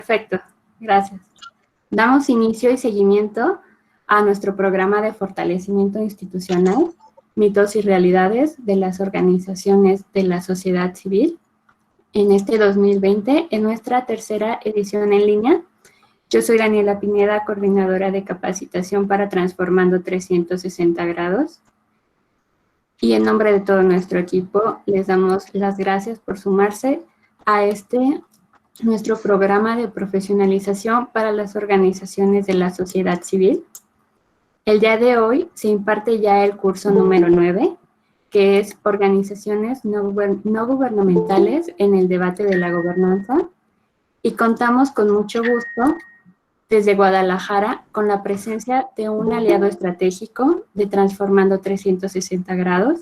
Perfecto, gracias. Damos inicio y seguimiento a nuestro programa de fortalecimiento institucional, mitos y realidades de las organizaciones de la sociedad civil. En este 2020, en nuestra tercera edición en línea, yo soy Daniela Pineda, coordinadora de capacitación para Transformando 360 grados. Y en nombre de todo nuestro equipo, les damos las gracias por sumarse a nuestro programa de profesionalización para las organizaciones de la sociedad civil. El día de hoy se imparte ya el curso número 9, que es Organizaciones no gubernamentales en el debate de la gobernanza, y contamos con mucho gusto desde Guadalajara con la presencia de un aliado estratégico de Transformando 360 grados.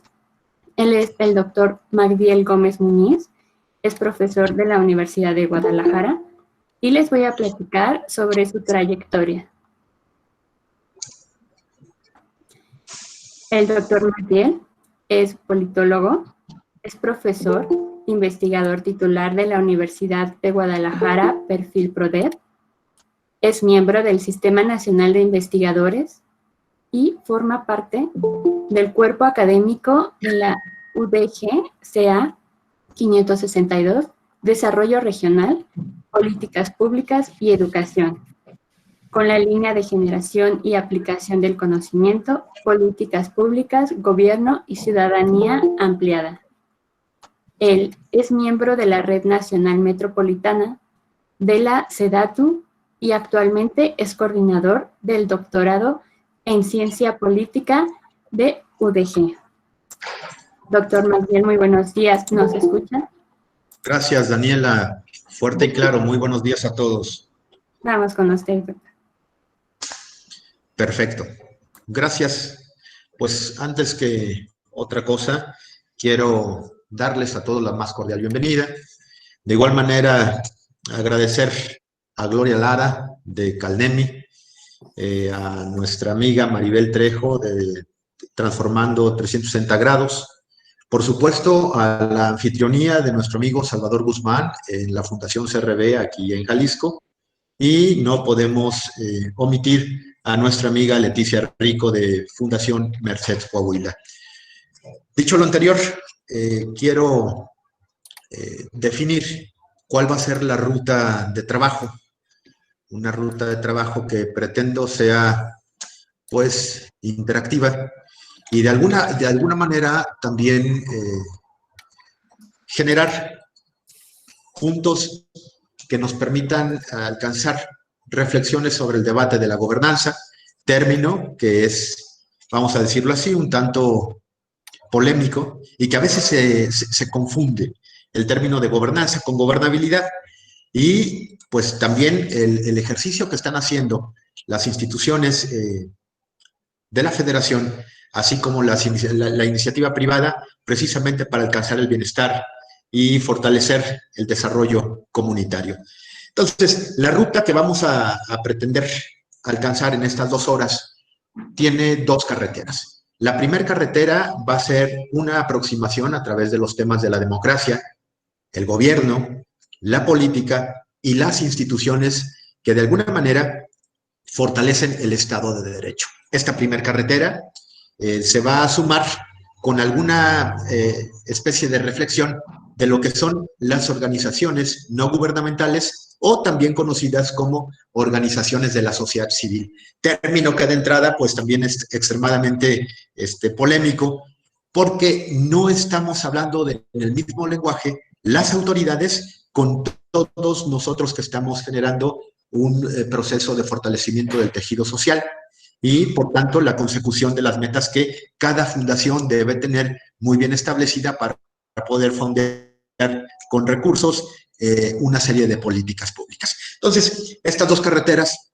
Él es el doctor Magdiel Gómez Muñiz, es profesor de la Universidad de Guadalajara, y les voy a platicar sobre su trayectoria. El doctor Magdiel es politólogo, es profesor, investigador titular de la Universidad de Guadalajara, perfil PRODED, es miembro del Sistema Nacional de Investigadores y forma parte del cuerpo académico de la UDG-CA 562, Desarrollo Regional, Políticas Públicas y Educación, con la línea de generación y aplicación del conocimiento, políticas públicas, gobierno y ciudadanía ampliada. Él es miembro de la Red Nacional Metropolitana de la SEDATU y actualmente es coordinador del doctorado en Ciencia Política de UDG. Doctor Magdiel, muy buenos días. ¿Nos escucha? Gracias, Daniela. Fuerte y claro. Muy buenos días a todos. Vamos con usted, doctor. Perfecto. Gracias. Pues antes que otra cosa, quiero darles a todos la más cordial bienvenida. De igual manera, agradecer a Gloria Lara de Calnemi, a nuestra amiga Maribel Trejo de Transformando 360 grados, por supuesto a la anfitrionía de nuestro amigo Salvador Guzmán en la Fundación CRB aquí en Jalisco, y no podemos omitir a nuestra amiga Leticia Rico de Fundación Merced Coahuila. Dicho lo anterior, quiero definir cuál va a ser la ruta de trabajo. Una ruta de trabajo que pretendo sea, pues, interactiva y de alguna manera también generar puntos que nos permitan alcanzar reflexiones sobre el debate de la gobernanza, término que es, vamos a decirlo así, un tanto polémico y que a veces se confunde el término de gobernanza con gobernabilidad. Y pues también el ejercicio que están haciendo las instituciones de la federación, así como la iniciativa privada, precisamente para alcanzar el bienestar y fortalecer el desarrollo comunitario. Entonces, la ruta que vamos a pretender alcanzar en estas 2 horas tiene 2 carreteras. La primera carretera va a ser una aproximación a través de los temas de la democracia, el gobierno, la política y las instituciones que de alguna manera fortalecen el Estado de Derecho. Esta primera carretera se va a sumar con alguna especie de reflexión de lo que son las organizaciones no gubernamentales o también conocidas como organizaciones de la sociedad civil. Término que de entrada pues también es extremadamente polémico, porque no estamos hablando en el mismo lenguaje las autoridades con todos nosotros que estamos generando un proceso de fortalecimiento del tejido social y, por tanto, la consecución de las metas que cada fundación debe tener muy bien establecida para poder fondear con recursos una serie de políticas públicas. Entonces, estas 2 carreteras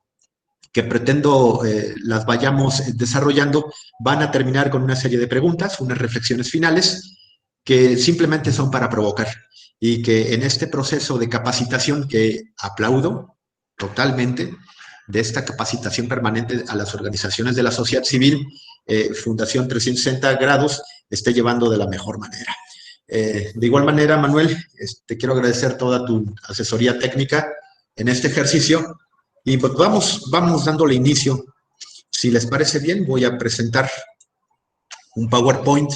que pretendo las vayamos desarrollando van a terminar con una serie de preguntas, unas reflexiones finales que simplemente son para provocar y que en este proceso de capacitación que aplaudo totalmente, de esta capacitación permanente a las organizaciones de la sociedad civil, Fundación 360 grados esté llevando de la mejor manera. De igual manera, Manuel, te quiero agradecer toda tu asesoría técnica en este ejercicio y pues vamos dándole inicio. Si les parece bien, voy a presentar un PowerPoint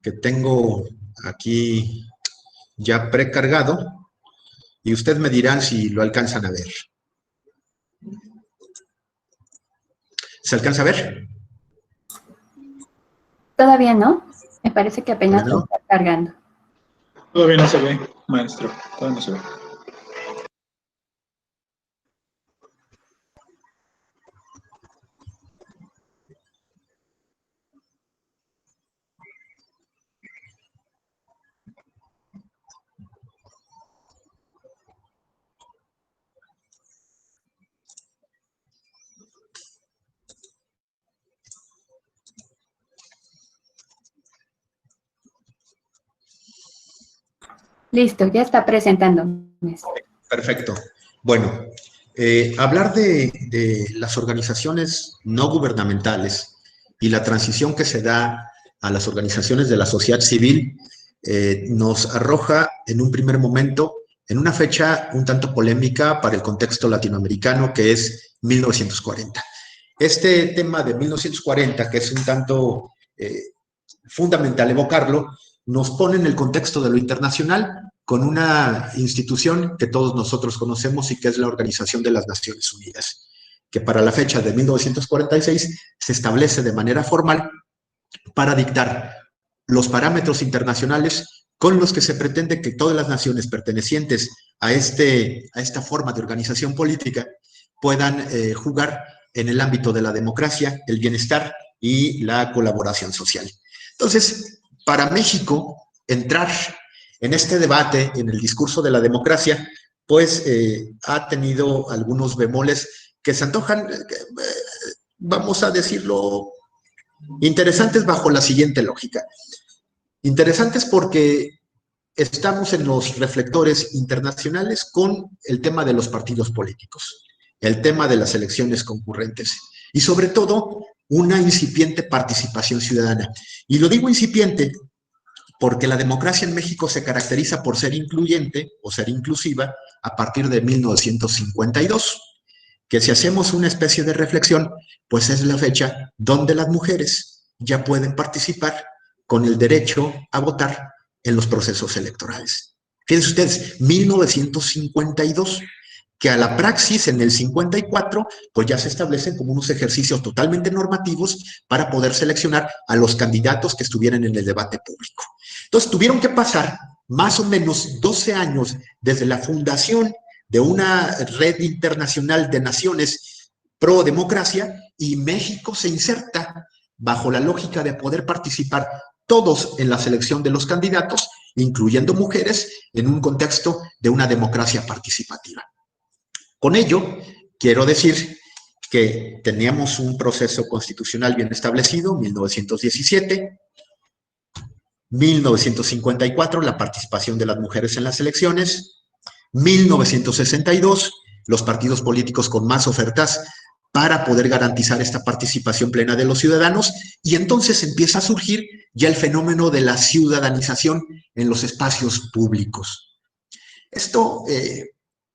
que tengo aquí ya precargado y ustedes me dirán si lo alcanzan a ver. ¿Se alcanza a ver? Todavía no. Me parece que apenas ¿No? lo está cargando. Todavía no se ve, maestro. Todavía no se ve. Listo, ya está presentando. Perfecto. Bueno, hablar de las organizaciones no gubernamentales y la transición que se da a las organizaciones de la sociedad civil nos arroja en un primer momento en una fecha un tanto polémica para el contexto latinoamericano, que es 1940. Este tema de 1940, que es un tanto fundamental evocarlo, nos pone en el contexto de lo internacional con una institución que todos nosotros conocemos y que es la Organización de las Naciones Unidas, que para la fecha de 1946 se establece de manera formal para dictar los parámetros internacionales con los que se pretende que todas las naciones pertenecientes a esta forma de organización política puedan jugar en el ámbito de la democracia, el bienestar y la colaboración social. Entonces, para México, entrar en este debate, en el discurso de la democracia, pues ha tenido algunos bemoles que se antojan, vamos a decirlo, interesantes bajo la siguiente lógica. Interesantes porque estamos en los reflectores internacionales con el tema de los partidos políticos, el tema de las elecciones concurrentes y sobre todo una incipiente participación ciudadana. Y lo digo incipiente porque la democracia en México se caracteriza por ser incluyente o ser inclusiva a partir de 1952, que si hacemos una especie de reflexión, pues es la fecha donde las mujeres ya pueden participar con el derecho a votar en los procesos electorales. Fíjense ustedes, 1952, que a la praxis en el 54, pues ya se establecen como unos ejercicios totalmente normativos para poder seleccionar a los candidatos que estuvieran en el debate público. Entonces, tuvieron que pasar más o menos 12 años desde la fundación de una red internacional de naciones pro democracia y México se inserta bajo la lógica de poder participar todos en la selección de los candidatos, incluyendo mujeres, en un contexto de una democracia participativa. Con ello, quiero decir que teníamos un proceso constitucional bien establecido, 1917, 1954, la participación de las mujeres en las elecciones, 1962, los partidos políticos con más ofertas para poder garantizar esta participación plena de los ciudadanos, y entonces empieza a surgir ya el fenómeno de la ciudadanización en los espacios públicos. Esto,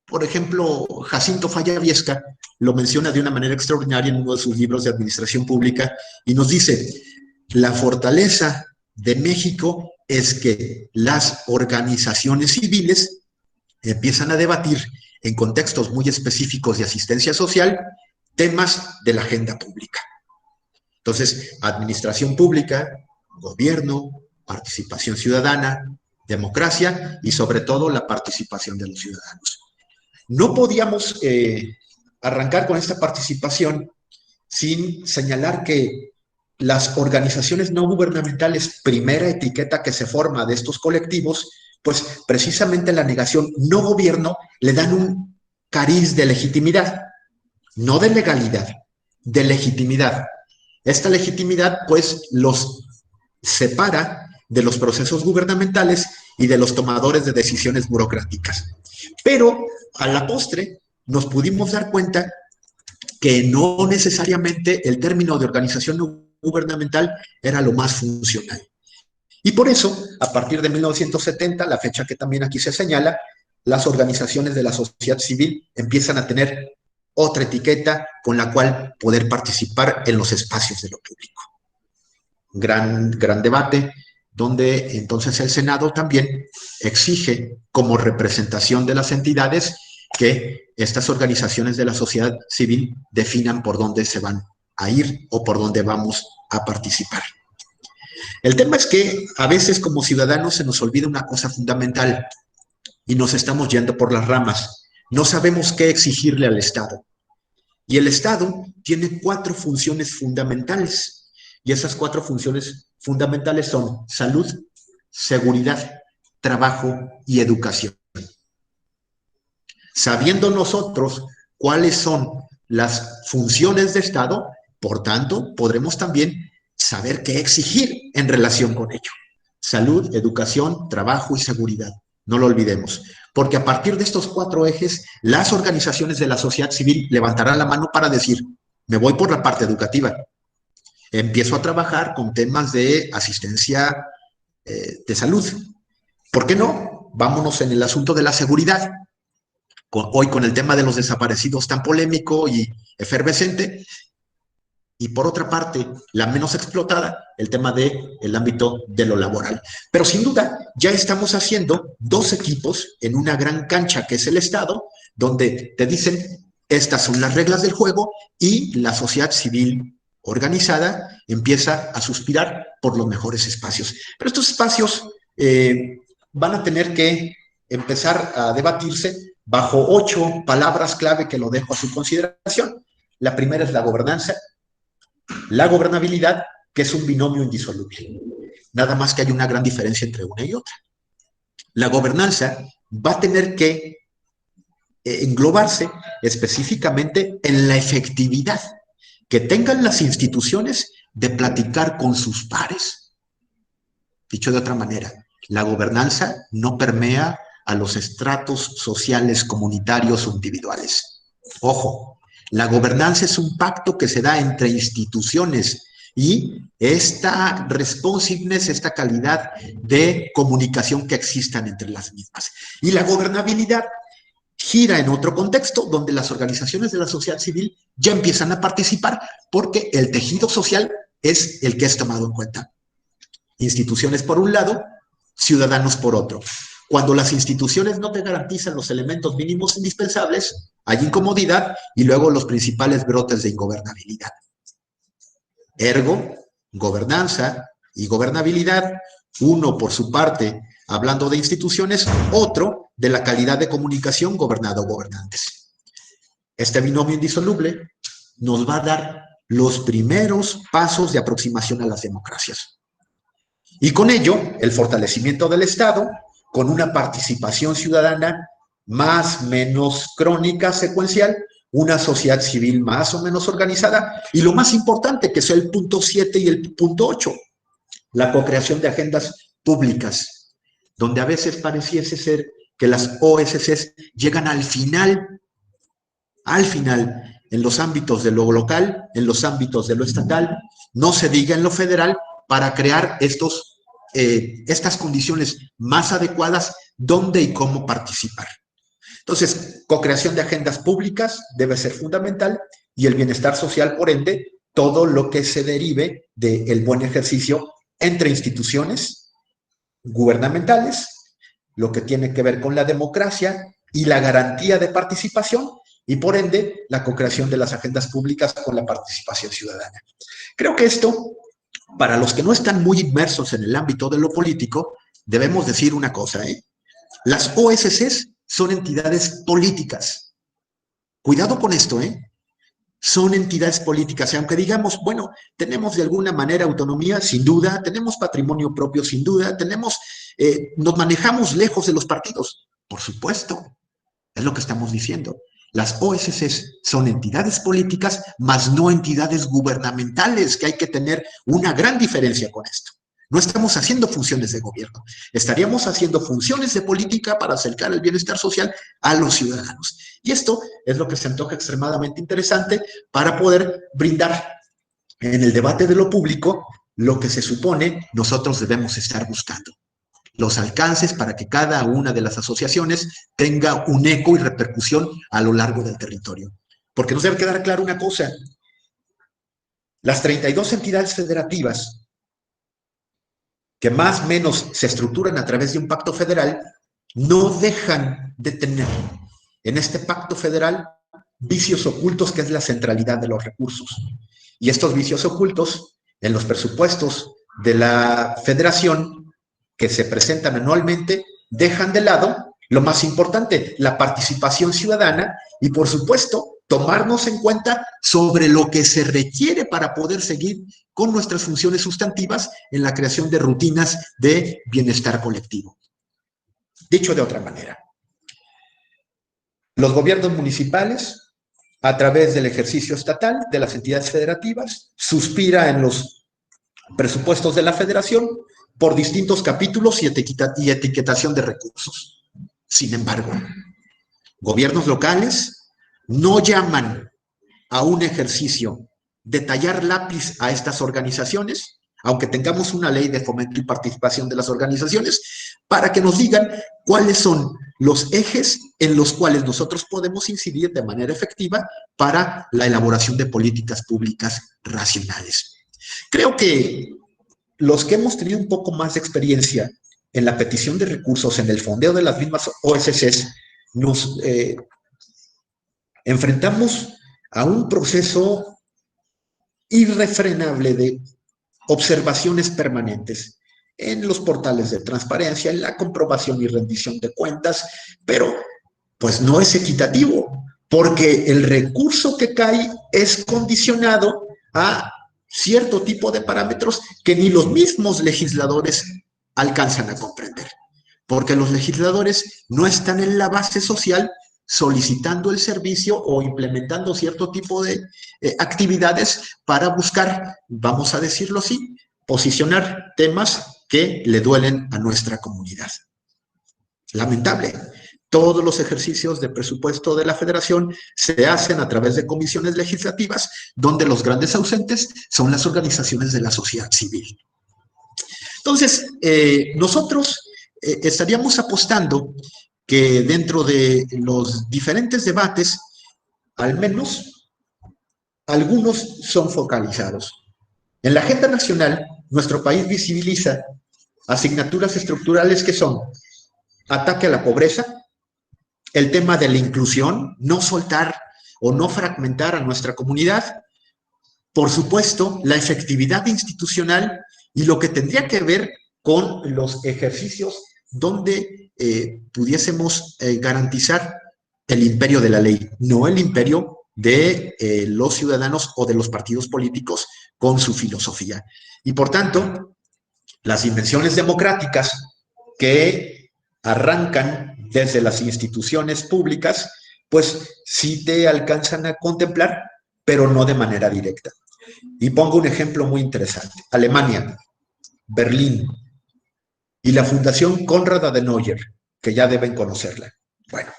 por ejemplo, Jacinto Falla Viesca lo menciona de una manera extraordinaria en uno de sus libros de administración pública y nos dice, la fortaleza de México es que las organizaciones civiles empiezan a debatir en contextos muy específicos de asistencia social temas de la agenda pública. Entonces, administración pública, gobierno, participación ciudadana, democracia y sobre todo la participación de los ciudadanos. No podíamos arrancar con esta participación sin señalar que las organizaciones no gubernamentales, primera etiqueta que se forma de estos colectivos, pues precisamente la negación no gobierno le dan un cariz de legitimidad, no de legalidad, de legitimidad. Esta legitimidad pues los separa de los procesos gubernamentales y de los tomadores de decisiones burocráticas. Pero a la postre nos pudimos dar cuenta que no necesariamente el término de organización no gubernamental era lo más funcional. Y por eso, a partir de 1970, la fecha que también aquí se señala, las organizaciones de la sociedad civil empiezan a tener otra etiqueta con la cual poder participar en los espacios de lo público. Gran debate, donde entonces el Senado también exige como representación de las entidades que estas organizaciones de la sociedad civil definan por dónde se van a ir o por dónde vamos a participar. El tema es que a veces como ciudadanos se nos olvida una cosa fundamental y nos estamos yendo por las ramas. No sabemos qué exigirle al Estado. Y el Estado tiene 4 funciones fundamentales. Y esas 4 funciones fundamentales son salud, seguridad, trabajo y educación. Sabiendo nosotros cuáles son las funciones de Estado, por tanto, podremos también saber qué exigir en relación con ello. Salud, educación, trabajo y seguridad. No lo olvidemos. Porque a partir de estos 4 ejes, las organizaciones de la sociedad civil levantarán la mano para decir, me voy por la parte educativa. Empiezo a trabajar con temas de asistencia de salud. ¿Por qué no? Vámonos en el asunto de la seguridad. Hoy con el tema de los desaparecidos tan polémico y efervescente. Y por otra parte, la menos explotada, el tema del ámbito de lo laboral. Pero sin duda, ya estamos haciendo 2 equipos en una gran cancha que es el Estado, donde te dicen, estas son las reglas del juego, y la sociedad civil organizada empieza a suspirar por los mejores espacios. Pero estos espacios van a tener que empezar a debatirse bajo 8 palabras clave que lo dejo a su consideración. La primera es la gobernanza. La gobernabilidad, que es un binomio indisoluble. Nada más que hay una gran diferencia entre una y otra. La gobernanza va a tener que englobarse específicamente en la efectividad que tengan las instituciones de platicar con sus pares. Dicho de otra manera, la gobernanza no permea a los estratos sociales, comunitarios o individuales. Ojo, la gobernanza es un pacto que se da entre instituciones y esta responsiveness, esta calidad de comunicación que existan entre las mismas. Y la gobernabilidad gira en otro contexto donde las organizaciones de la sociedad civil ya empiezan a participar porque el tejido social es el que es tomado en cuenta. Instituciones por un lado, ciudadanos por otro. Cuando las instituciones no te garantizan los elementos mínimos indispensables, hay incomodidad y luego los principales brotes de ingobernabilidad. Ergo, gobernanza y gobernabilidad, uno por su parte hablando de instituciones, otro de la calidad de comunicación gobernado-gobernantes. Este binomio indisoluble nos va a dar los primeros pasos de aproximación a las democracias. Y con ello, el fortalecimiento del Estado, con una participación ciudadana más o menos crónica, secuencial, una sociedad civil más o menos organizada, y lo más importante, que es el punto 7 y el punto 8, la co-creación de agendas públicas, donde a veces pareciese ser que las OSCs llegan al final, en los ámbitos de lo local, en los ámbitos de lo estatal, no se diga en lo federal, para crear estas condiciones más adecuadas, dónde y cómo participar. Entonces, co-creación de agendas públicas debe ser fundamental y el bienestar social, por ende, todo lo que se derive del buen ejercicio entre instituciones gubernamentales, lo que tiene que ver con la democracia y la garantía de participación y, por ende, la co-creación de las agendas públicas con la participación ciudadana. Creo que esto, para los que no están muy inmersos en el ámbito de lo político, debemos decir una cosa, Las OSCs son entidades políticas. Cuidado con esto, Son entidades políticas. Y aunque digamos, bueno, tenemos de alguna manera autonomía, sin duda, tenemos patrimonio propio, sin duda, nos manejamos lejos de los partidos. Por supuesto, es lo que estamos diciendo. Las OSCs son entidades políticas, mas no entidades gubernamentales, que hay que tener una gran diferencia con esto. No estamos haciendo funciones de gobierno, estaríamos haciendo funciones de política para acercar el bienestar social a los ciudadanos. Y esto es lo que se antoja extremadamente interesante para poder brindar en el debate de lo público lo que se supone nosotros debemos estar buscando. los alcances para que cada una de las asociaciones tenga un eco y repercusión a lo largo del territorio. Porque nos debe quedar claro una cosa: las 32 entidades federativas que más o menos se estructuran a través de un pacto federal no dejan de tener en este pacto federal vicios ocultos, que es la centralidad de los recursos. Y estos vicios ocultos en los presupuestos de la federación que se presentan anualmente dejan de lado lo más importante, la participación ciudadana y, por supuesto, tomarnos en cuenta sobre lo que se requiere para poder seguir con nuestras funciones sustantivas en la creación de rutinas de bienestar colectivo. Dicho de otra manera, los gobiernos municipales, a través del ejercicio estatal de las entidades federativas, suspira en los presupuestos de la federación por distintos capítulos y etiquetación de recursos. Sin embargo, gobiernos locales no llaman a un ejercicio de tallar lápiz a estas organizaciones, aunque tengamos una ley de fomento y participación de las organizaciones, para que nos digan cuáles son los ejes en los cuales nosotros podemos incidir de manera efectiva para la elaboración de políticas públicas racionales. Creo que los que hemos tenido un poco más de experiencia en la petición de recursos, en el fondeo de las mismas OSCs, nos enfrentamos a un proceso irrefrenable de observaciones permanentes en los portales de transparencia, en la comprobación y rendición de cuentas, pero pues no es equitativo, porque el recurso que cae es condicionado a cierto tipo de parámetros que ni los mismos legisladores alcanzan a comprender, porque los legisladores no están en la base social solicitando el servicio o implementando cierto tipo de actividades para buscar, vamos a decirlo así, posicionar temas que le duelen a nuestra comunidad. Lamentable. Todos los ejercicios de presupuesto de la federación se hacen a través de comisiones legislativas, donde los grandes ausentes son las organizaciones de la sociedad civil. Entonces, nosotros estaríamos apostando que dentro de los diferentes debates, al menos algunos son focalizados. En la agenda nacional, nuestro país visibiliza asignaturas estructurales que son ataque a la pobreza, el tema de la inclusión, no soltar o no fragmentar a nuestra comunidad, por supuesto, la efectividad institucional y lo que tendría que ver con los ejercicios donde pudiésemos garantizar el imperio de la ley, no el imperio de los ciudadanos o de los partidos políticos con su filosofía. Y por tanto, las dimensiones democráticas que arrancan desde las instituciones públicas, pues sí te alcanzan a contemplar, pero no de manera directa. Y pongo un ejemplo muy interesante. Alemania, Berlín y la Fundación Konrad Adenauer, que ya deben conocerla. Bueno,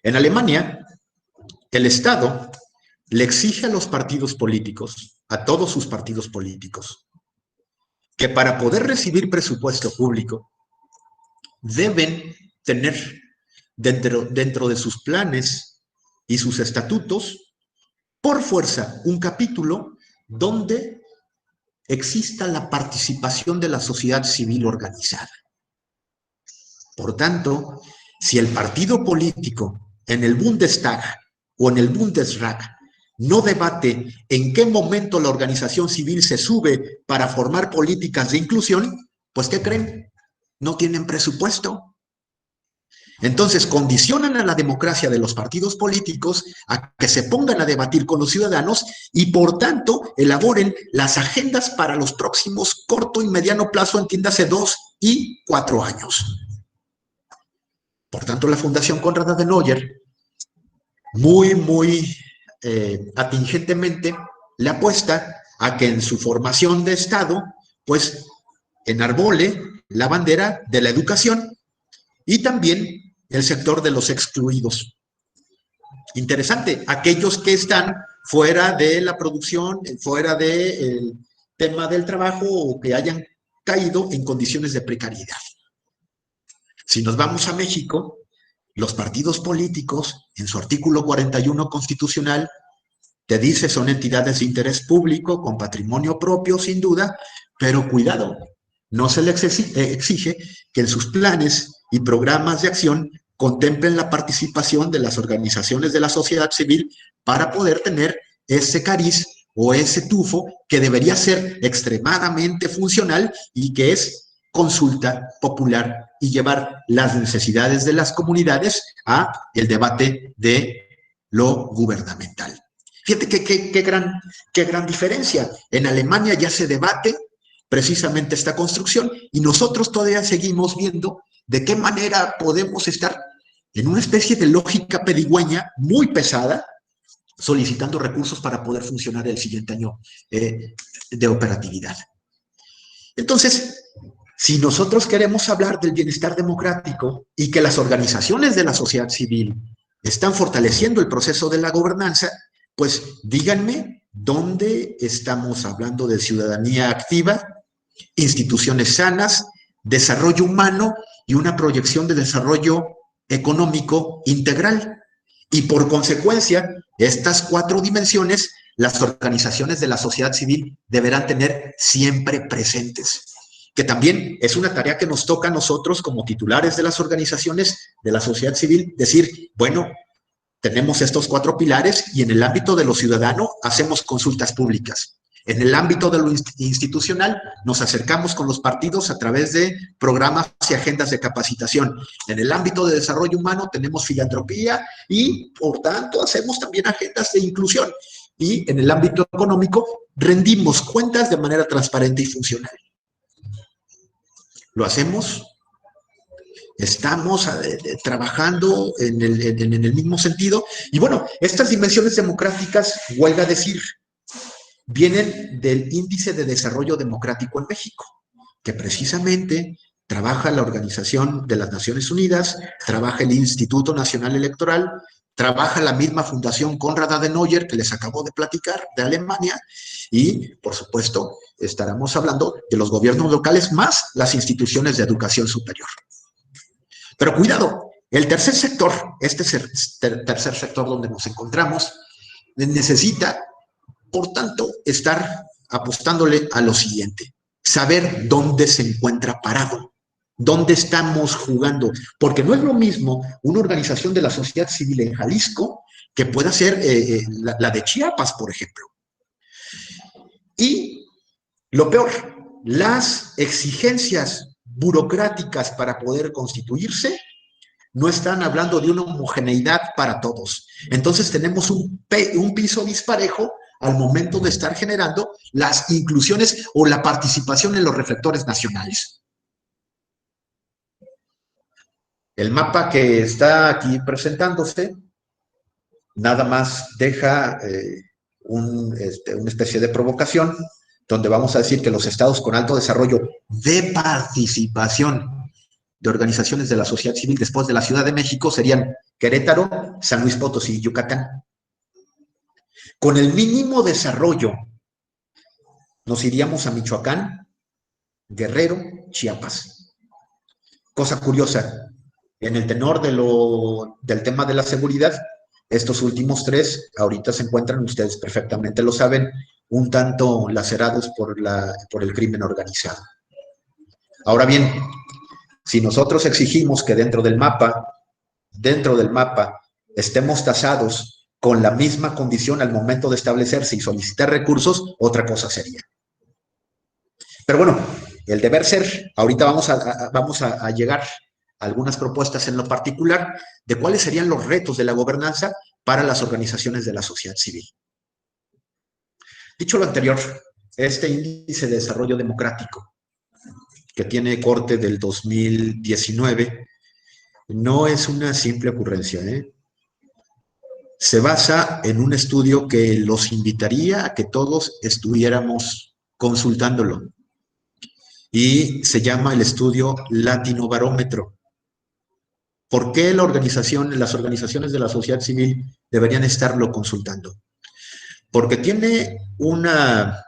en Alemania, el Estado le exige a los partidos políticos, a todos sus partidos políticos, que para poder recibir presupuesto público deben tener dentro de sus planes y sus estatutos, por fuerza, un capítulo donde exista la participación de la sociedad civil organizada. Por tanto, si el partido político en el Bundestag o en el Bundesrat no debate en qué momento la organización civil se sube para formar políticas de inclusión, pues ¿qué creen? No tienen presupuesto. Entonces condicionan a la democracia de los partidos políticos a que se pongan a debatir con los ciudadanos y por tanto elaboren las agendas para los próximos corto y mediano plazo, entiéndase 2 y 4 años. Por tanto, la Fundación Konrad Adenauer muy atingentemente le apuesta a que en su formación de Estado pues enarbole la bandera de la educación y también el sector de los excluidos. Interesante, aquellos que están fuera de la producción, fuera del tema del trabajo o que hayan caído en condiciones de precariedad. Si nos vamos a México, los partidos políticos, en su artículo 41 constitucional, te dice son entidades de interés público, con patrimonio propio, sin duda, pero cuidado, no se les exige que en sus planes y programas de acción contemplen la participación de las organizaciones de la sociedad civil para poder tener ese cariz o ese tufo que debería ser extremadamente funcional y que es consulta popular y llevar las necesidades de las comunidades a el debate de lo gubernamental. Fíjate qué gran diferencia. En Alemania ya se debate precisamente esta construcción y nosotros todavía seguimos viendo de qué manera podemos estar en una especie de lógica pedigüeña muy pesada, solicitando recursos para poder funcionar el siguiente año de operatividad. Entonces, si nosotros queremos hablar del bienestar democrático y que las organizaciones de la sociedad civil están fortaleciendo el proceso de la gobernanza, pues díganme dónde estamos hablando de ciudadanía activa, instituciones sanas, desarrollo humano y una proyección de desarrollo económico integral. Y por consecuencia, estas 4 dimensiones, las organizaciones de la sociedad civil deberán tener siempre presentes. Que también es una tarea que nos toca a nosotros como titulares de las organizaciones de la sociedad civil, decir, bueno, tenemos estos 4 pilares y en el ámbito de lo ciudadano hacemos consultas públicas. En el ámbito de lo institucional nos acercamos con los partidos a través de programas y agendas de capacitación. En el ámbito de desarrollo humano tenemos filantropía y, por tanto, hacemos también agendas de inclusión. Y en el ámbito económico rendimos cuentas de manera transparente y funcional. ¿Lo hacemos? Estamos trabajando en el mismo sentido. Y bueno, estas dimensiones democráticas, huelga decir, vienen del Índice de Desarrollo Democrático en México, que precisamente trabaja la Organización de las Naciones Unidas, trabaja el Instituto Nacional Electoral, trabaja la misma Fundación Konrad Adenauer, que les acabo de platicar, de Alemania, y, por supuesto, estaremos hablando de los gobiernos locales más las instituciones de educación superior. Pero cuidado, el tercer sector, este tercer sector donde nos encontramos, necesita, por tanto, estar apostándole a lo siguiente, saber dónde se encuentra parado, dónde estamos jugando, porque no es lo mismo una organización de la sociedad civil en Jalisco que pueda ser la de Chiapas, por ejemplo. Y lo peor, las exigencias burocráticas para poder constituirse no están hablando de una homogeneidad para todos. Entonces tenemos un piso disparejo al momento de estar generando las inclusiones o la participación en los reflectores nacionales. El mapa que está aquí presentándose nada más deja una especie de provocación donde vamos a decir que los estados con alto desarrollo de participación de organizaciones de la sociedad civil después de la Ciudad de México serían Querétaro, San Luis Potosí y Yucatán. Con el mínimo desarrollo nos iríamos a Michoacán, Guerrero, Chiapas. Cosa curiosa, en el tenor del tema de la seguridad, estos últimos 3 ahorita se encuentran, ustedes perfectamente lo saben, un tanto lacerados por el crimen organizado. Ahora bien, si nosotros exigimos que dentro del mapa estemos tasados con la misma condición al momento de establecerse y solicitar recursos, otra cosa sería. Pero bueno, el deber ser, ahorita vamos a llegar a algunas propuestas en lo particular de cuáles serían los retos de la gobernanza para las organizaciones de la sociedad civil. Dicho lo anterior, este índice de desarrollo democrático que tiene corte del 2019, no es una simple ocurrencia, Se basa en un estudio que los invitaría a que todos estuviéramos consultándolo. Y se llama el estudio Latinobarómetro. ¿Por qué las organizaciones de la sociedad civil deberían estarlo consultando? Porque tiene una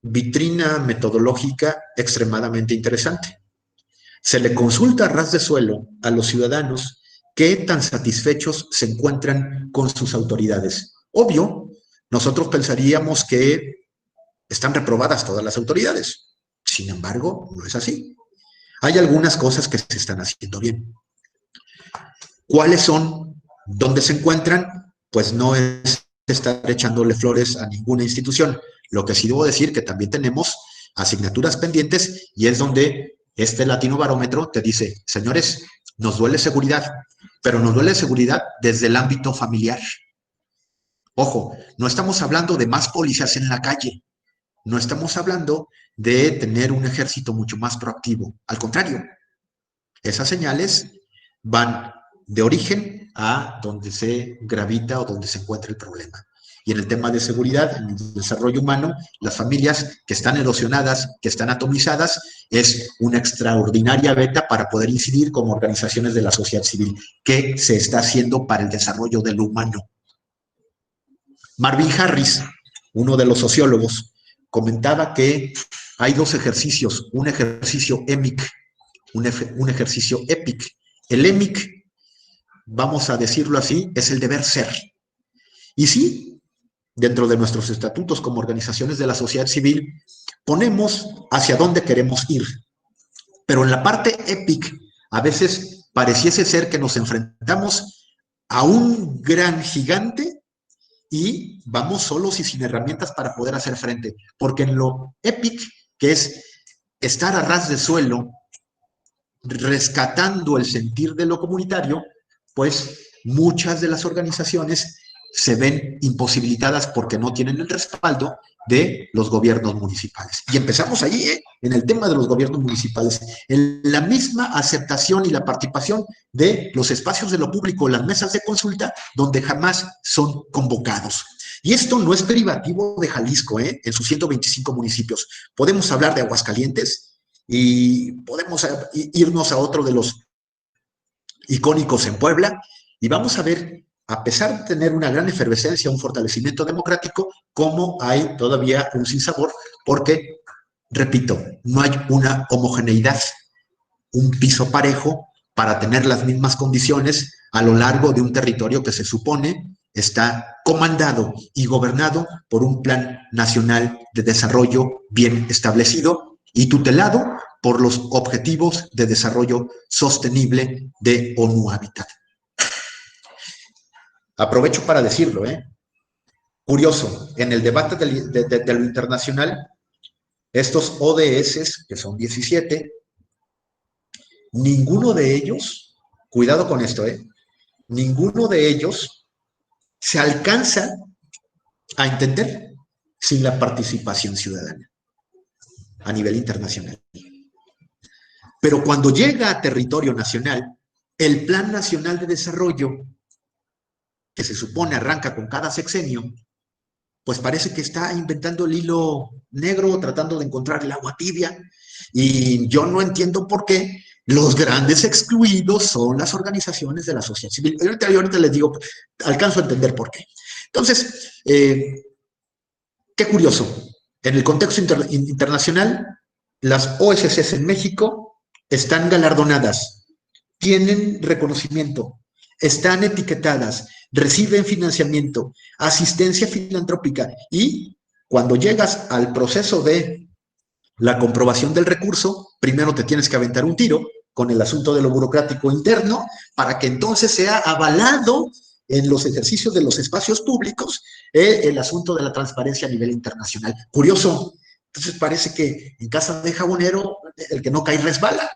vitrina metodológica extremadamente interesante. Se le consulta a ras de suelo a los ciudadanos qué tan satisfechos se encuentran con sus autoridades. Obvio, nosotros pensaríamos que están reprobadas todas las autoridades. Sin embargo, no es así. Hay algunas cosas que se están haciendo bien. ¿Cuáles son? ¿Dónde se encuentran? Pues no es estar echándole flores a ninguna institución. Lo que sí debo decir que también tenemos asignaturas pendientes y es donde este Latino Barómetro te dice, señores, nos duele seguridad, pero nos duele seguridad desde el ámbito familiar. Ojo, no estamos hablando de más policías en la calle, no estamos hablando de tener un ejército mucho más proactivo. Al contrario, esas señales van de origen a donde se gravita o donde se encuentra el problema. Y en el tema de seguridad, en el desarrollo humano, las familias que están erosionadas, que están atomizadas, es una extraordinaria beta para poder incidir como organizaciones de la sociedad civil. ¿Qué se está haciendo para el desarrollo de lo humano? Marvin Harris, uno de los sociólogos, comentaba que hay dos ejercicios, un ejercicio EMIC, un ejercicio EPIC. El EMIC, vamos a decirlo así, es el deber ser. Y sí, dentro de nuestros estatutos como organizaciones de la sociedad civil, ponemos hacia dónde queremos ir. Pero en la parte EPIC, a veces pareciese ser que nos enfrentamos a un gran gigante y vamos solos y sin herramientas para poder hacer frente. Porque en lo EPIC, que es estar a ras de suelo, rescatando el sentir de lo comunitario, pues muchas de las organizaciones se ven imposibilitadas porque no tienen el respaldo de los gobiernos municipales. Y empezamos allí, en el tema de los gobiernos municipales, en la misma aceptación y la participación de los espacios de lo público, las mesas de consulta, donde jamás son convocados. Y esto no es privativo de Jalisco, en sus 125 municipios. Podemos hablar de Aguascalientes y podemos irnos a otro de los icónicos en Puebla, y vamos a ver, a pesar de tener una gran efervescencia, un fortalecimiento democrático, cómo hay todavía un sinsabor, porque, repito, no hay una homogeneidad, un piso parejo para tener las mismas condiciones a lo largo de un territorio que se supone está comandado y gobernado por un plan nacional de desarrollo bien establecido y tutelado por los Objetivos de Desarrollo Sostenible de ONU Habitat. Aprovecho para decirlo, curioso, en el debate de lo internacional, estos ODS, que son 17, ninguno de ellos, cuidado con esto, ninguno de ellos se alcanza a entender sin la participación ciudadana a nivel internacional. Pero cuando llega a territorio nacional, el Plan Nacional de Desarrollo, que se supone arranca con cada sexenio, pues parece que está inventando el hilo negro, tratando de encontrar el agua tibia, y yo no entiendo por qué los grandes excluidos son las organizaciones de la sociedad civil. Ahorita les digo, alcanzo a entender por qué. Entonces, qué curioso, en el contexto internacional, las OSCs en México están galardonadas, tienen reconocimiento, están etiquetadas, reciben financiamiento, asistencia filantrópica, y cuando llegas al proceso de la comprobación del recurso, primero te tienes que aventar un tiro con el asunto de lo burocrático interno para que entonces sea avalado en los ejercicios de los espacios públicos el asunto de la transparencia a nivel internacional. Curioso. Entonces parece que en casa de jabonero el que no cae resbala.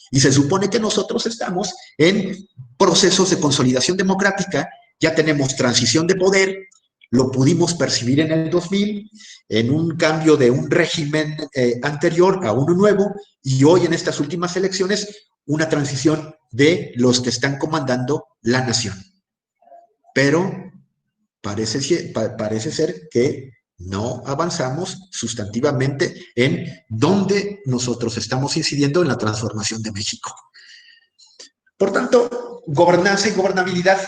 Y se supone que nosotros estamos en procesos de consolidación democrática, ya tenemos transición de poder, lo pudimos percibir en el 2000, en un cambio de un régimen anterior a uno nuevo, y hoy en estas últimas elecciones, una transición de los que están comandando la nación. Pero parece ser que no avanzamos sustantivamente en dónde nosotros estamos incidiendo en la transformación de México. Por tanto, gobernanza y gobernabilidad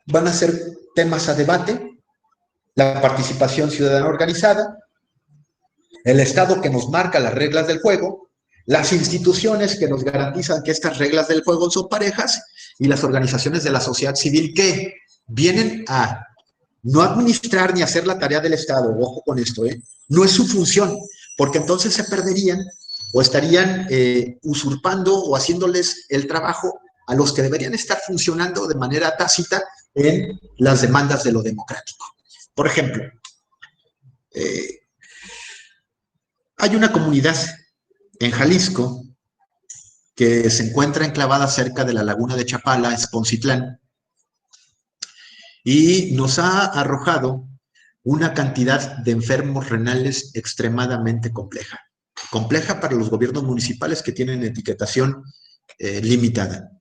van a ser temas a debate, la participación ciudadana organizada, el Estado que nos marca las reglas del juego, las instituciones que nos garantizan que estas reglas del juego son parejas y las organizaciones de la sociedad civil que vienen a no administrar ni hacer la tarea del Estado, ojo con esto, no es su función, porque entonces se perderían o estarían usurpando o haciéndoles el trabajo a los que deberían estar funcionando de manera tácita en las demandas de lo democrático. Por ejemplo, hay una comunidad en Jalisco que se encuentra enclavada cerca de la laguna de Chapala, Esponcitlán, y nos ha arrojado una cantidad de enfermos renales extremadamente compleja. Compleja para los gobiernos municipales que tienen etiquetación limitada.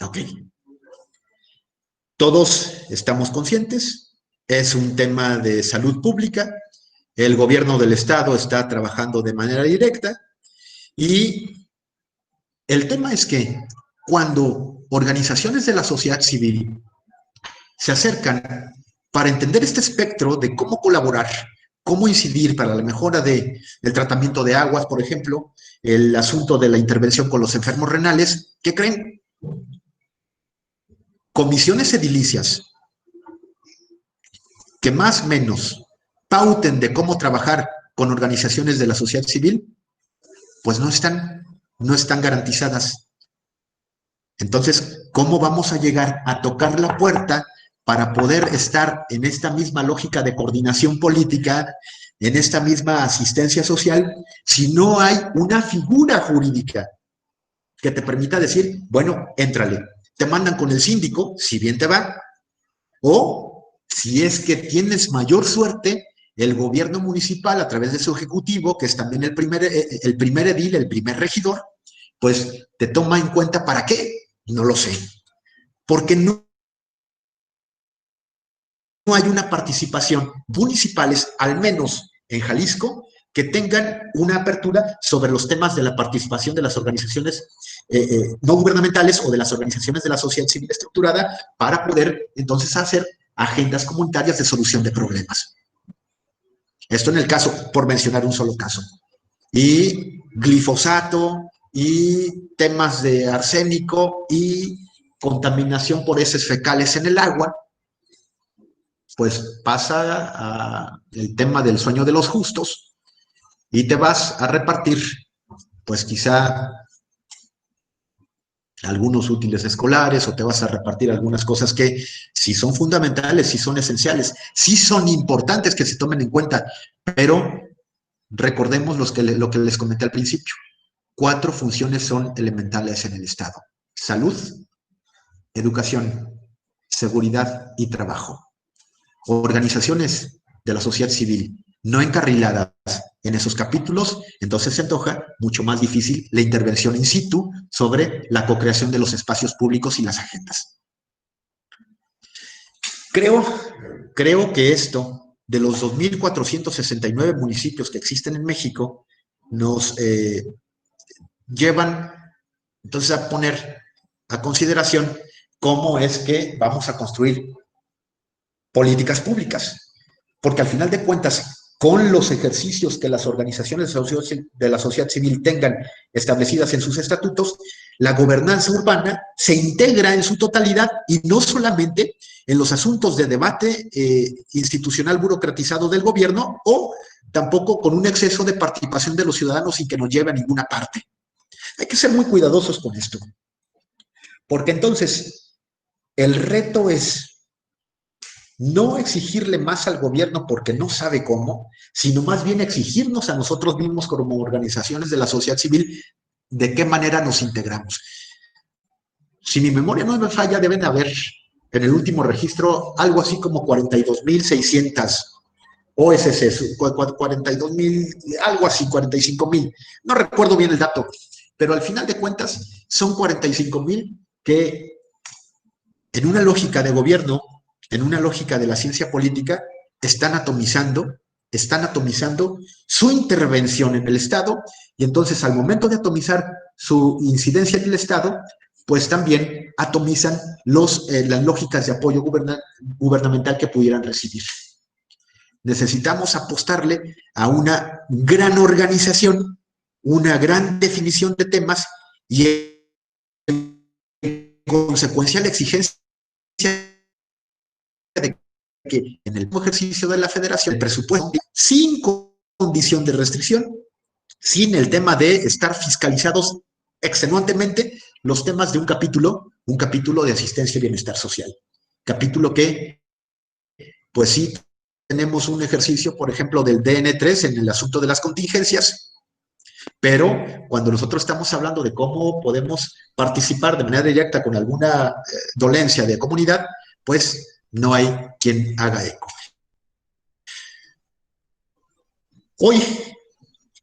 Ok. Todos estamos conscientes, es un tema de salud pública, el gobierno del Estado está trabajando de manera directa y el tema es que cuando organizaciones de la sociedad civil se acercan para entender este espectro de cómo colaborar, cómo incidir para la mejora del tratamiento de aguas, por ejemplo, el asunto de la intervención con los enfermos renales, ¿qué creen? Comisiones edilicias que más o menos pauten de cómo trabajar con organizaciones de la sociedad civil, pues no están garantizadas. Entonces, ¿cómo vamos a llegar a tocar la puerta para poder estar en esta misma lógica de coordinación política, en esta misma asistencia social, si no hay una figura jurídica que te permita decir, bueno, éntrale? Te mandan con el síndico, si bien te va, o si es que tienes mayor suerte, el gobierno municipal, a través de su ejecutivo, que es también el primer edil, el primer regidor, pues te toma en cuenta. ¿Para qué? No lo sé. Porque no hay una participación municipales, al menos en Jalisco, que tengan una apertura sobre los temas de la participación de las organizaciones no gubernamentales o de las organizaciones de la sociedad civil estructurada para poder entonces hacer agendas comunitarias de solución de problemas. Esto en el caso, por mencionar un solo caso. Y glifosato, y temas de arsénico, y contaminación por heces fecales en el agua, pues pasa el tema del sueño de los justos, y te vas a repartir, pues quizá algunos útiles escolares, o te vas a repartir algunas cosas que sí son fundamentales, sí son esenciales, sí son importantes que se tomen en cuenta, pero recordemos lo que les comenté al principio. 4 funciones son elementales en el Estado: salud, educación, seguridad y trabajo. Organizaciones de la sociedad civil no encarriladas en esos capítulos, entonces se antoja mucho más difícil la intervención in situ sobre la co-creación de los espacios públicos y las agendas. Creo que esto, de los 2.469 municipios que existen en México, nos llevan entonces a poner a consideración cómo es que vamos a construir políticas públicas. Porque al final de cuentas, con los ejercicios que las organizaciones de la sociedad civil tengan establecidas en sus estatutos, la gobernanza urbana se integra en su totalidad y no solamente en los asuntos de debate institucional burocratizado del gobierno, o tampoco con un exceso de participación de los ciudadanos sin que nos lleve a ninguna parte. Hay que ser muy cuidadosos con esto, porque entonces el reto es no exigirle más al gobierno porque no sabe cómo, sino más bien exigirnos a nosotros mismos como organizaciones de la sociedad civil de qué manera nos integramos. Si mi memoria no me falla, deben haber en el último registro algo así como 42.600 OSCs, 42.000, algo así, 45.000. No recuerdo bien el dato, pero al final de cuentas son 45.000 que en una lógica de gobierno, en una lógica de la ciencia política, están atomizando su intervención en el Estado, y entonces al momento de atomizar su incidencia en el Estado, pues también atomizan las lógicas de apoyo gubernamental que pudieran recibir. Necesitamos apostarle a una gran organización una gran definición de temas y en consecuencia la exigencia de que en el ejercicio de la federación el presupuesto sin condición de restricción, sin el tema de estar fiscalizados extenuantemente los temas de un capítulo de asistencia y bienestar social. Capítulo que, pues sí, tenemos un ejercicio, por ejemplo, del DN3 en el asunto de las contingencias, pero cuando nosotros estamos hablando de cómo podemos participar de manera directa con alguna dolencia de comunidad, pues no hay quien haga eco. Hoy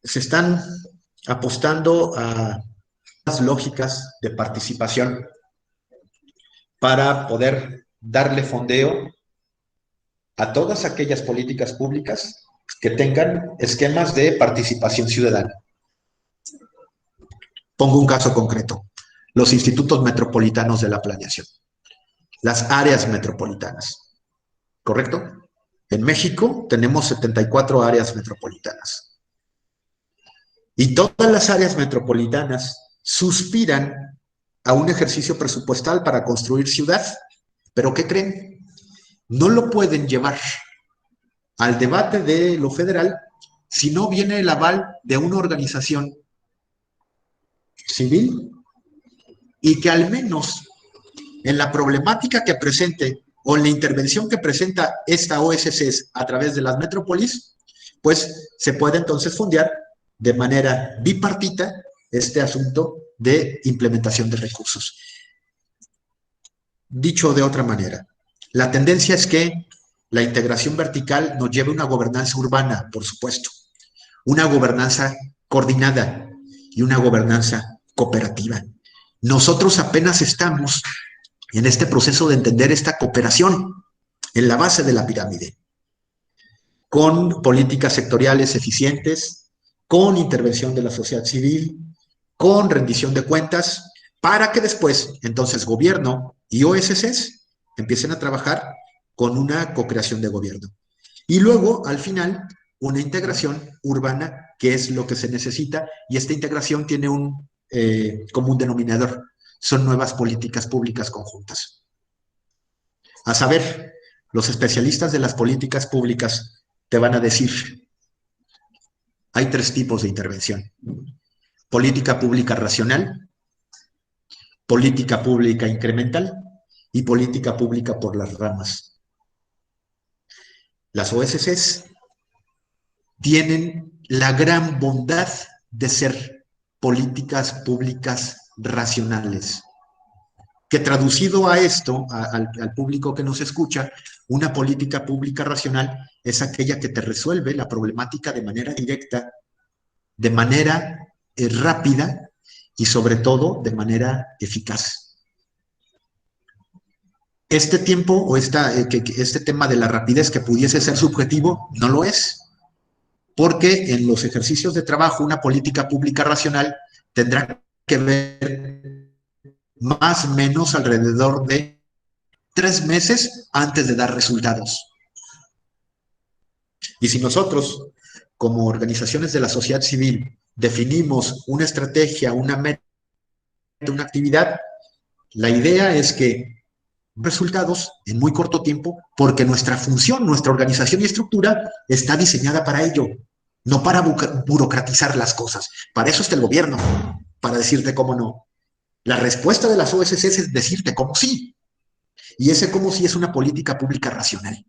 se están apostando a las lógicas de participación para poder darle fondeo a todas aquellas políticas públicas que tengan esquemas de participación ciudadana. Pongo un caso concreto: los institutos metropolitanos de la planeación, las áreas metropolitanas, ¿correcto? En México tenemos 74 áreas metropolitanas. Y todas las áreas metropolitanas suspiran a un ejercicio presupuestal para construir ciudad. ¿Pero qué creen? No lo pueden llevar al debate de lo federal si no viene el aval de una organización civil y que al menos en la problemática que presente o en la intervención que presenta esta OSC a través de las metrópolis, pues se puede entonces fondear de manera bipartita este asunto de implementación de recursos. Dicho de otra manera, la tendencia es que la integración vertical nos lleve a una gobernanza urbana, por supuesto, una gobernanza coordinada y una gobernanza cooperativa. Nosotros apenas estamos en este proceso de entender esta cooperación en la base de la pirámide, con políticas sectoriales eficientes, con intervención de la sociedad civil, con rendición de cuentas, para que después, entonces, gobierno y OSCs empiecen a trabajar con una co-creación de gobierno. Y luego, al final, una integración urbana, que es lo que se necesita, y esta integración tiene un común denominador: son nuevas políticas públicas conjuntas. A saber, los especialistas de las políticas públicas te van a decir, hay 3 tipos de intervención: política pública racional, política pública incremental y política pública por las ramas. Las OSCs tienen la gran bondad de ser políticas públicas racionales, que traducido a esto, al público que nos escucha, una política pública racional es aquella que te resuelve la problemática de manera directa, de manera rápida y sobre todo de manera eficaz. Este tiempo o este tema de la rapidez que pudiese ser subjetivo, no lo es, porque en los ejercicios de trabajo una política pública racional tendrá que ver más o menos alrededor de 3 meses antes de dar resultados. Y si nosotros, como organizaciones de la sociedad civil, definimos una estrategia, una meta, una actividad, la idea es que resultados en muy corto tiempo, porque nuestra función, nuestra organización y estructura está diseñada para ello, no para burocratizar las cosas. Para eso está el gobierno, para decirte cómo no. La respuesta de las OSC es decirte cómo sí. Y ese cómo sí es una política pública racional.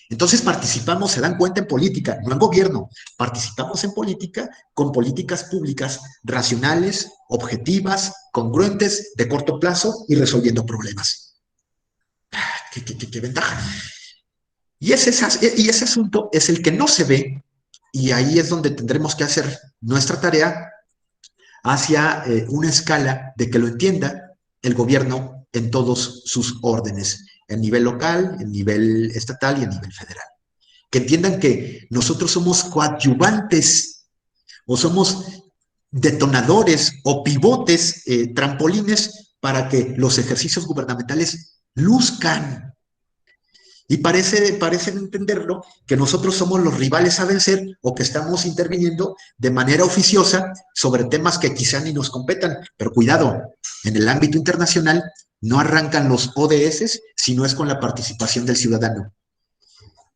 Entonces participamos, se dan cuenta, en política, no en gobierno. Participamos en política con políticas públicas racionales, objetivas, congruentes, de corto plazo y resolviendo problemas. ¿Qué ventaja? Y ese asunto es el que no se ve, y ahí es donde tendremos que hacer nuestra tarea hacia una escala de que lo entienda el gobierno en todos sus órdenes, en nivel local, en nivel estatal y en nivel federal. Que entiendan que nosotros somos coadyuvantes o somos detonadores o pivotes, trampolines para que los ejercicios gubernamentales luzcan. Y parecen entenderlo que nosotros somos los rivales a vencer o que estamos interviniendo de manera oficiosa sobre temas que quizá ni nos competan. Pero cuidado, en el ámbito internacional no arrancan los ODS si no es con la participación del ciudadano.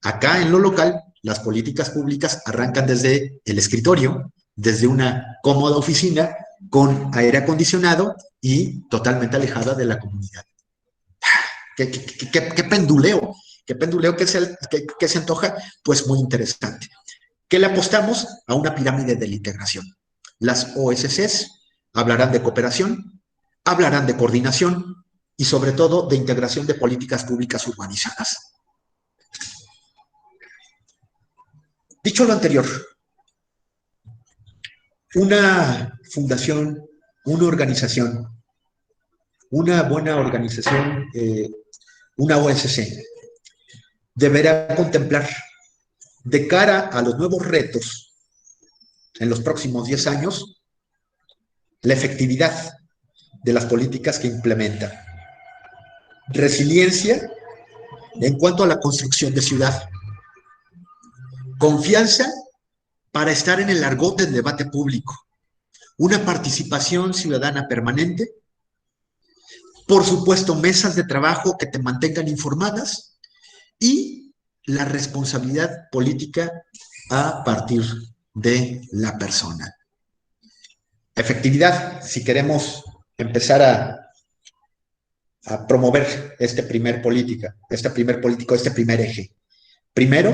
Acá en lo local, las políticas públicas arrancan desde el escritorio, desde una cómoda oficina con aire acondicionado y totalmente alejada de la comunidad. ¡Qué penduleo! ¿Qué penduleo que se antoja? Pues muy interesante. ¿Qué le apostamos? A una pirámide de la integración. Las OSCs hablarán de cooperación, hablarán de coordinación y sobre todo de integración de políticas públicas urbanizadas. Dicho lo anterior, una fundación, una organización, una buena organización, una OSC, deberá contemplar de cara a los nuevos retos en los próximos 10 años la efectividad de las políticas que implementa, resiliencia en cuanto a la construcción de ciudad, confianza para estar en el argot del debate público, una participación ciudadana permanente, por supuesto mesas de trabajo que te mantengan informadas y la responsabilidad política a partir de la persona. Efectividad, si queremos empezar a promover este primer eje. Primero,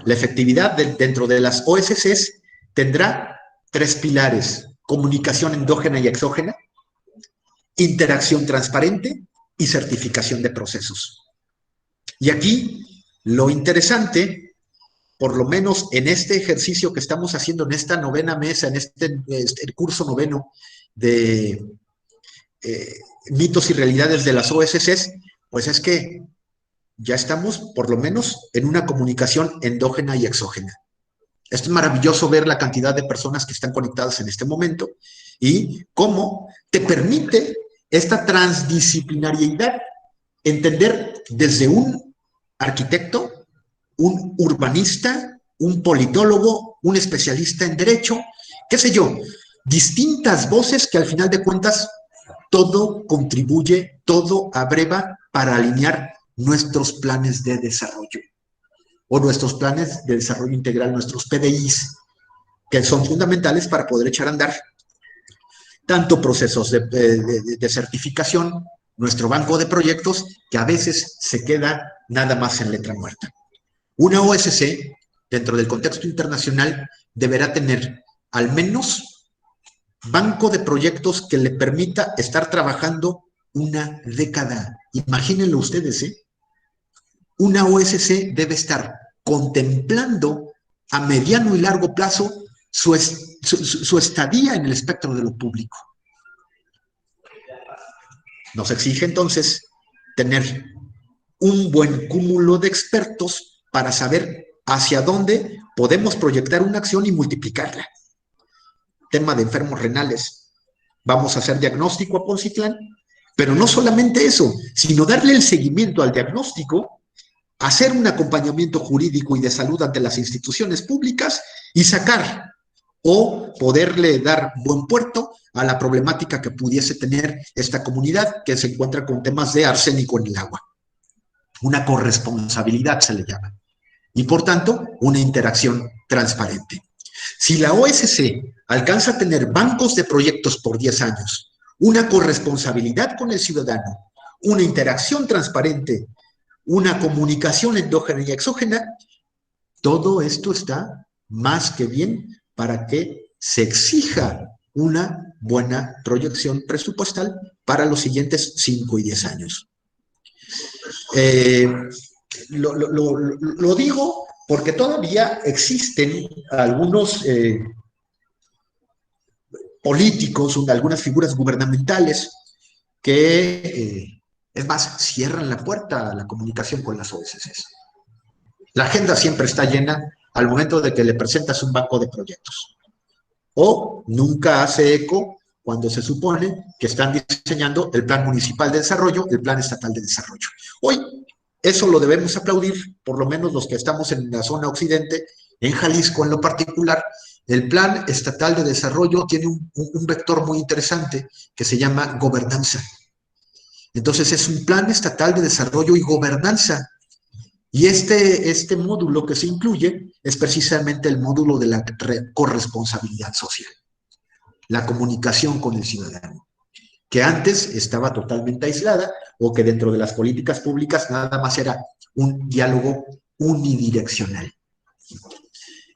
la efectividad dentro de las OSCs tendrá 3 pilares: comunicación endógena y exógena, interacción transparente y certificación de procesos. Y aquí lo interesante, por lo menos en este ejercicio que estamos haciendo en esta novena mesa, en este curso noveno de mitos y realidades de las OSCs, pues es que ya estamos por lo menos en una comunicación endógena y exógena. Esto es maravilloso ver la cantidad de personas que están conectadas en este momento y cómo te permite esta transdisciplinariedad entender desde un arquitecto, un urbanista, un politólogo, un especialista en derecho, qué sé yo, distintas voces que al final de cuentas todo contribuye, todo abreva para alinear nuestros planes de desarrollo o nuestros planes de desarrollo integral, nuestros PDIs, que son fundamentales para poder echar a andar tanto procesos de certificación, nuestro banco de proyectos, que a veces se queda nada más en letra muerta. Una OSC, dentro del contexto internacional, deberá tener al menos banco de proyectos que le permita estar trabajando una década. Imagínenlo ustedes, ¿eh? Una OSC debe estar contemplando a mediano y largo plazo su estadía en el espectro de lo público. Nos exige entonces tener un buen cúmulo de expertos para saber hacia dónde podemos proyectar una acción y multiplicarla. Tema de enfermos renales. Vamos a hacer diagnóstico a Poncitlán, pero no solamente eso, sino darle el seguimiento al diagnóstico, hacer un acompañamiento jurídico y de salud ante las instituciones públicas y sacar o poderle dar buen puerto a la problemática que pudiese tener esta comunidad que se encuentra con temas de arsénico en el agua. Una corresponsabilidad se le llama. Y por tanto, una interacción transparente. Si la OSC alcanza a tener bancos de proyectos por 10 años, una corresponsabilidad con el ciudadano, una interacción transparente, una comunicación endógena y exógena, todo esto está más que bien para que se exija una buena proyección presupuestal para los siguientes 5 y 10 años. Lo digo porque todavía existen algunos políticos, algunas figuras gubernamentales que, es más, cierran la puerta a la comunicación con las OSCs. La agenda siempre está llena al momento de que le presentas un banco de proyectos. O nunca hace eco cuando se supone que están diseñando el Plan Municipal de Desarrollo, el Plan Estatal de Desarrollo. Hoy, eso lo debemos aplaudir, por lo menos los que estamos en la zona occidente, en Jalisco en lo particular. El Plan Estatal de Desarrollo tiene un vector muy interesante que se llama gobernanza. Entonces es un Plan Estatal de Desarrollo y Gobernanza. Y este módulo que se incluye es precisamente el módulo de la corresponsabilidad social, la comunicación con el ciudadano, que antes estaba totalmente aislada o que dentro de las políticas públicas nada más era un diálogo unidireccional.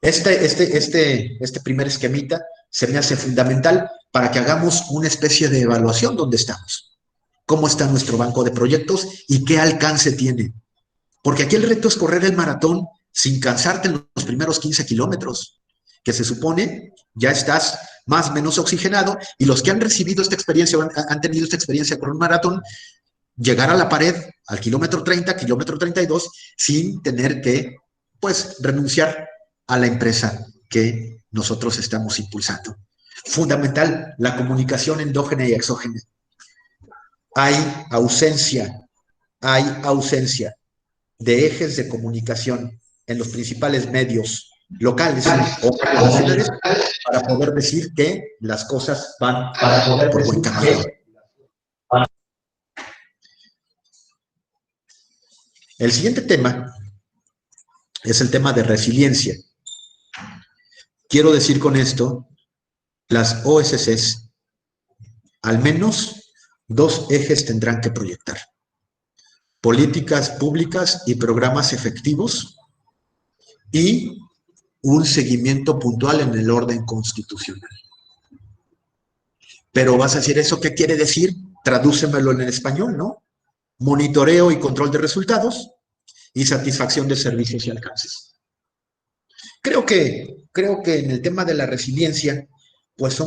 Este primer esquemita se me hace fundamental para que hagamos una especie de evaluación donde estamos, cómo está nuestro banco de proyectos y qué alcance tiene. Porque aquí el reto es correr el maratón sin cansarte en los primeros 15 kilómetros, que se supone ya estás más o menos oxigenado, y los que han recibido esta experiencia, han tenido esta experiencia con un maratón, llegar a la pared al kilómetro 30, kilómetro 32, sin tener que, pues, renunciar a la empresa que nosotros estamos impulsando. Fundamental, la comunicación endógena y exógena. Hay ausencia de ejes de comunicación en los principales medios locales o nacionales para poder decir que las cosas van por buen camino. El siguiente tema es el tema de resiliencia. Quiero decir con esto, las OSCs, al menos 2 ejes tendrán que proyectar: políticas públicas y programas efectivos, y un seguimiento puntual en el orden constitucional. Pero vas a decir, ¿eso qué quiere decir? Tradúcemelo en el español, ¿no? Monitoreo y control de resultados y satisfacción de servicios y alcances. Creo que en el tema de la resiliencia, pues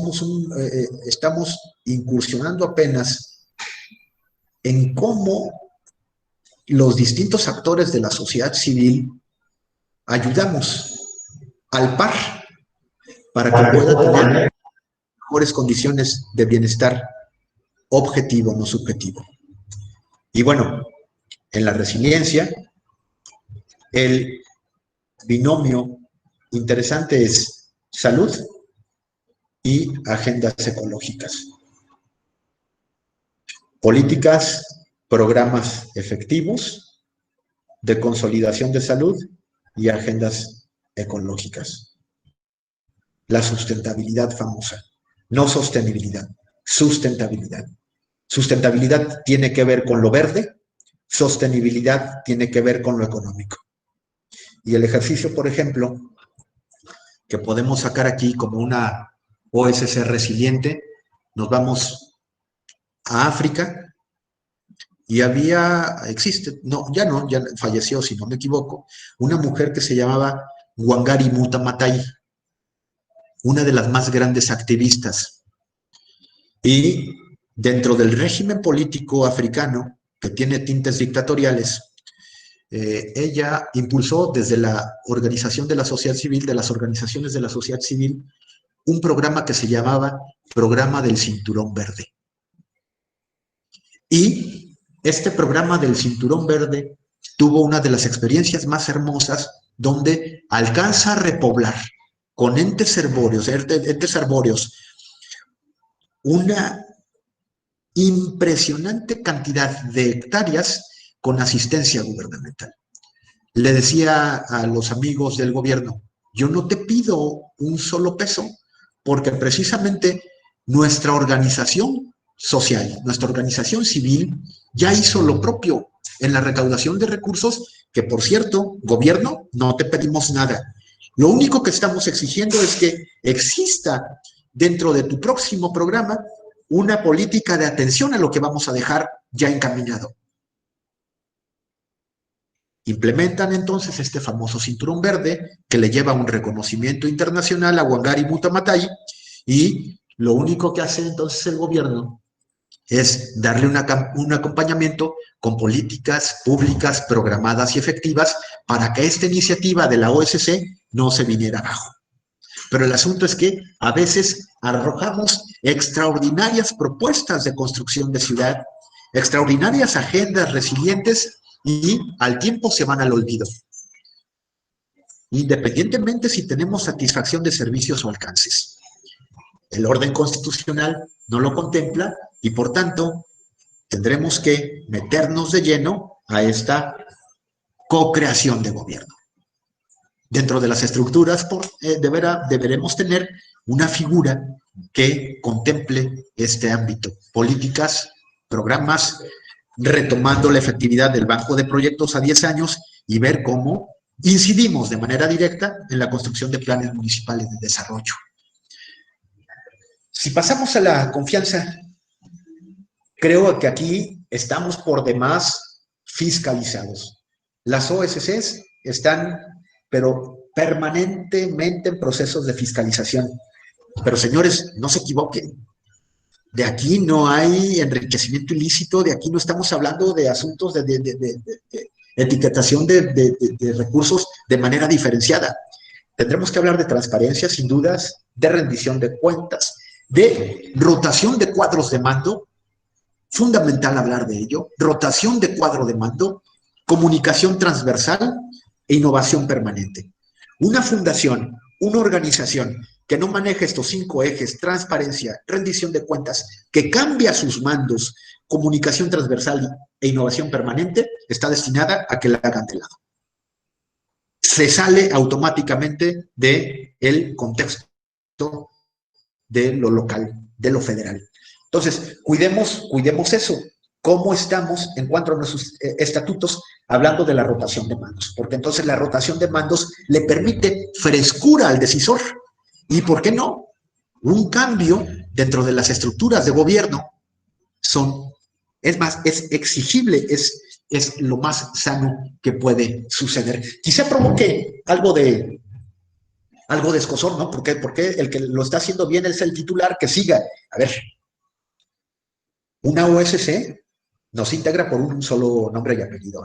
estamos incursionando apenas en cómo los distintos actores de la sociedad civil ayudamos al par para que pueda tener mejores condiciones de bienestar objetivo, no subjetivo. Y bueno, en la resiliencia, el binomio interesante es salud y agendas ecológicas. Políticas, programas efectivos de consolidación de salud y agendas ecológicas. La sustentabilidad famosa, no sostenibilidad, sustentabilidad. Sustentabilidad tiene que ver con lo verde, sostenibilidad tiene que ver con lo económico. Y el ejercicio, por ejemplo, que podemos sacar aquí como una OSC resiliente, nos vamos a África y ya falleció, si no me equivoco, una mujer que se llamaba Wangari Maathai, una de las más grandes activistas. Y dentro del régimen político africano, que tiene tintes dictatoriales, ella impulsó desde la organización de la sociedad civil, de las organizaciones de la sociedad civil, un programa que se llamaba Programa del Cinturón Verde. Y este programa del Cinturón Verde tuvo una de las experiencias más hermosas, donde alcanza a repoblar con entes arbóreos una impresionante cantidad de hectáreas con asistencia gubernamental. Le decía a los amigos del gobierno, yo no te pido un solo peso, porque precisamente nuestra organización social, nuestra organización civil, ya hizo lo propio en la recaudación de recursos, que por cierto, gobierno, no te pedimos nada. Lo único que estamos exigiendo es que exista dentro de tu próximo programa una política de atención a lo que vamos a dejar ya encaminado. Implementan entonces este famoso cinturón verde que le lleva un reconocimiento internacional a Wangari Maathai, y lo único que hace entonces el gobierno es darle un acompañamiento con políticas públicas programadas y efectivas para que esta iniciativa de la OSC no se viniera abajo. Pero el asunto es que a veces arrojamos extraordinarias propuestas de construcción de ciudad, extraordinarias agendas resilientes, y al tiempo se van al olvido, independientemente si tenemos satisfacción de servicios o alcances. El orden constitucional no lo contempla y, por tanto, tendremos que meternos de lleno a esta co-creación de gobierno. Dentro de las estructuras deberemos tener una figura que contemple este ámbito. Políticas, programas, retomando la efectividad del banco de proyectos a 10 años y ver cómo incidimos de manera directa en la construcción de planes municipales de desarrollo. Si pasamos a la confianza, creo que aquí estamos por demás fiscalizados. Las OSCs están, pero permanentemente en procesos de fiscalización. Pero, señores, no se equivoquen. De aquí no hay enriquecimiento ilícito, de aquí no estamos hablando de asuntos de etiquetación de recursos de manera diferenciada. Tendremos que hablar de transparencia, sin dudas, de rendición de cuentas, de rotación de cuadros de mando, fundamental hablar de ello, rotación de cuadro de mando, comunicación transversal e innovación permanente. Una fundación, una organización que no maneja estos 5 ejes, transparencia, rendición de cuentas, que cambia sus mandos, comunicación transversal e innovación permanente, está destinada a que la hagan de lado. Se sale automáticamente del contexto de lo local, de lo federal. Entonces, cuidemos eso. ¿Cómo estamos en cuanto a nuestros estatutos hablando de la rotación de mandos? Porque entonces la rotación de mandos le permite frescura al decisor. ¿Y por qué no? Un cambio dentro de las estructuras de gobierno es exigible, es lo más sano que puede suceder. Quizá provoque algo de escozor, ¿no? Porque el que lo está haciendo bien es el titular, que siga. A ver, una OSC no se integra por un solo nombre y apellido,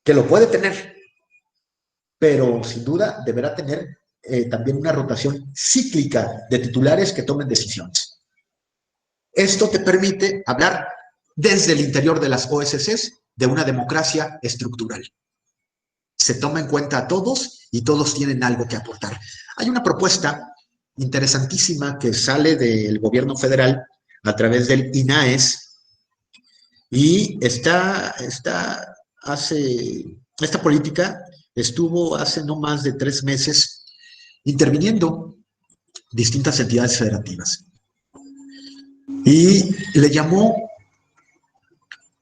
que lo puede tener, pero sin duda deberá tener también una rotación cíclica de titulares que tomen decisiones. Esto te permite hablar desde el interior de las OSCs de una democracia estructural. Se toma en cuenta a todos y todos tienen algo que aportar. Hay una propuesta interesantísima que sale del gobierno federal a través del INAES y esta política estuvo hace no más de 3 meses interviniendo distintas entidades federativas y le llamó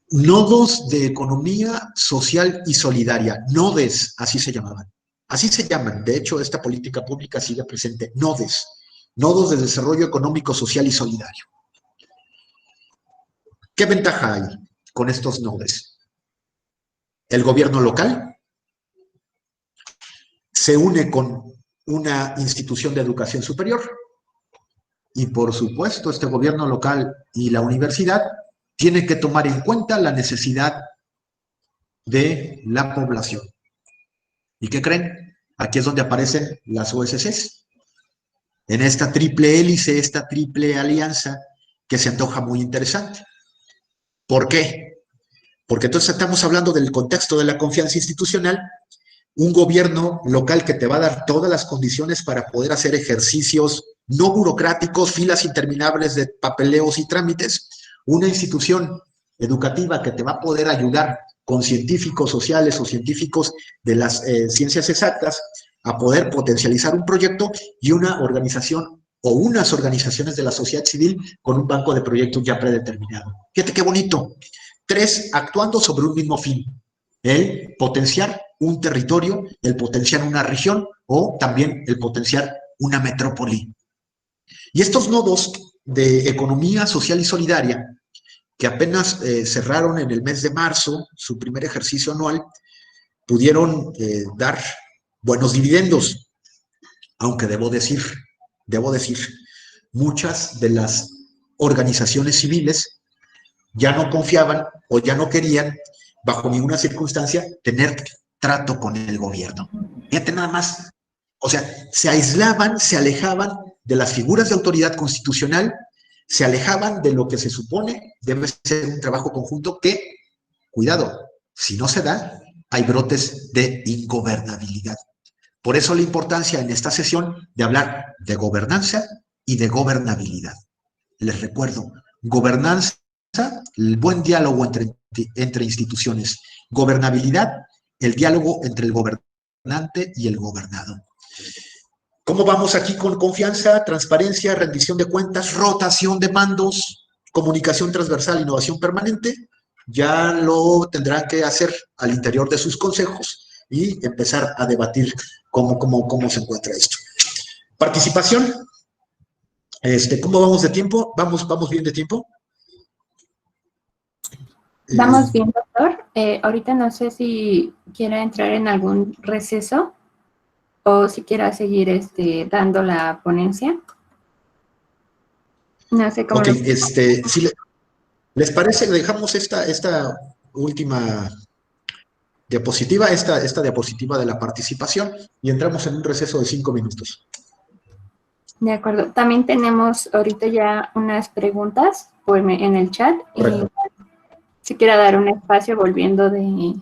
Nodos de Economía Social y Solidaria, NODES, así se llamaban. Así se llaman, de hecho esta política pública sigue presente, NODES, Nodos de Desarrollo Económico, Social y Solidario. ¿Qué ventaja hay con estos NODES? El gobierno local se une con una institución de educación superior y, por supuesto, este gobierno local y la universidad tienen que tomar en cuenta la necesidad de la población. ¿Y qué creen? Aquí es donde aparecen las OSCs. En esta triple hélice, esta triple alianza que se antoja muy interesante. ¿Por qué? Porque entonces estamos hablando del contexto de la confianza institucional, un gobierno local que te va a dar todas las condiciones para poder hacer ejercicios no burocráticos, filas interminables de papeleos y trámites, una institución educativa que te va a poder ayudar con científicos sociales o científicos de las ciencias exactas a poder potencializar un proyecto y una organización o unas organizaciones de la sociedad civil con un banco de proyectos ya predeterminado. Fíjate qué bonito. 3 actuando sobre un mismo fin, el potenciar un territorio, el potenciar una región o también el potenciar una metrópoli. Y estos nodos de economía social y solidaria, que apenas cerraron en el mes de marzo su primer ejercicio anual, pudieron dar buenos dividendos, aunque debo decir, muchas de las organizaciones civiles ya no confiaban o ya no querían, bajo ninguna circunstancia, tener trato con el gobierno. Fíjate nada más. O sea, se aislaban, se alejaban de las figuras de autoridad constitucional, se alejaban de lo que se supone debe ser un trabajo conjunto que, cuidado, Si no se da, hay brotes de ingobernabilidad. Por eso la importancia en esta sesión de hablar de gobernanza y de gobernabilidad. Les recuerdo, gobernanza, el buen diálogo entre instituciones. Gobernabilidad, el diálogo entre el gobernante y el gobernado. ¿Cómo vamos aquí con confianza, transparencia, rendición de cuentas, rotación de mandos, comunicación transversal, innovación permanente? Ya lo tendrán que hacer al interior de sus consejos y empezar a debatir cómo se encuentra esto. Participación. ¿Cómo vamos de tiempo? ¿Vamos bien de tiempo? Vamos bien, doctor. Ahorita no sé si quiera entrar en algún receso o si quiera seguir dando la ponencia. No sé cómo. Ok, si les parece, dejamos esta última diapositiva, esta diapositiva de la participación y entramos en un receso de 5 minutos. De acuerdo. También tenemos ahorita ya unas preguntas en el chat. Correcto. Y si quiera dar un espacio volviendo del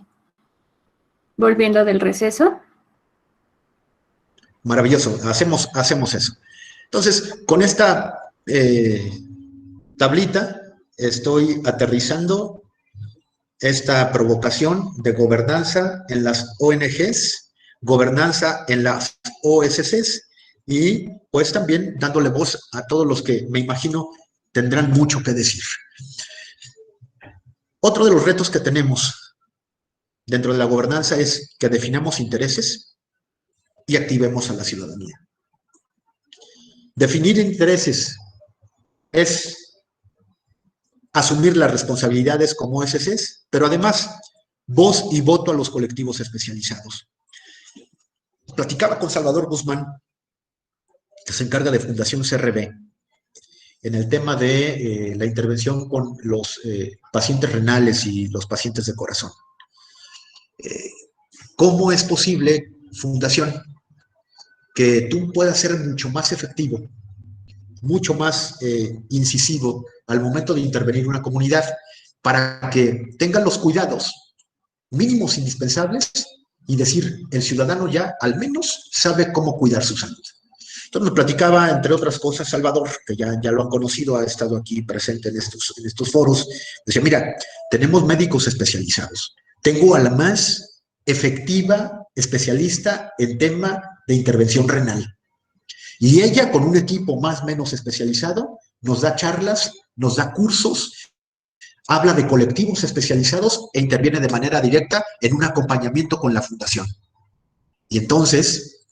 receso. Maravilloso, hacemos eso. Entonces, con esta tablita estoy aterrizando esta provocación de gobernanza en las ONGs, gobernanza en las OSCs y pues también dándole voz a todos los que me imagino tendrán mucho que decir. Otro de los retos que tenemos dentro de la gobernanza es que definamos intereses y activemos a la ciudadanía. Definir intereses es asumir las responsabilidades como OSCs, pero además voz y voto a los colectivos especializados. Platicaba con Salvador Guzmán, que se encarga de Fundación CRB, en el tema de la intervención con los pacientes renales y los pacientes de corazón. ¿Cómo es posible, Fundación, que tú puedas ser mucho más efectivo, mucho más incisivo al momento de intervenir en una comunidad para que tengan los cuidados mínimos indispensables y decir, el ciudadano ya al menos sabe cómo cuidar su salud? Entonces me platicaba, entre otras cosas, Salvador, que ya lo han conocido, ha estado aquí presente en estos foros, decía, mira, tenemos médicos especializados, tengo a la más efectiva especialista en tema de intervención renal, y ella con un equipo más o menos especializado nos da charlas, nos da cursos, habla de colectivos especializados e interviene de manera directa en un acompañamiento con la fundación. Y entonces,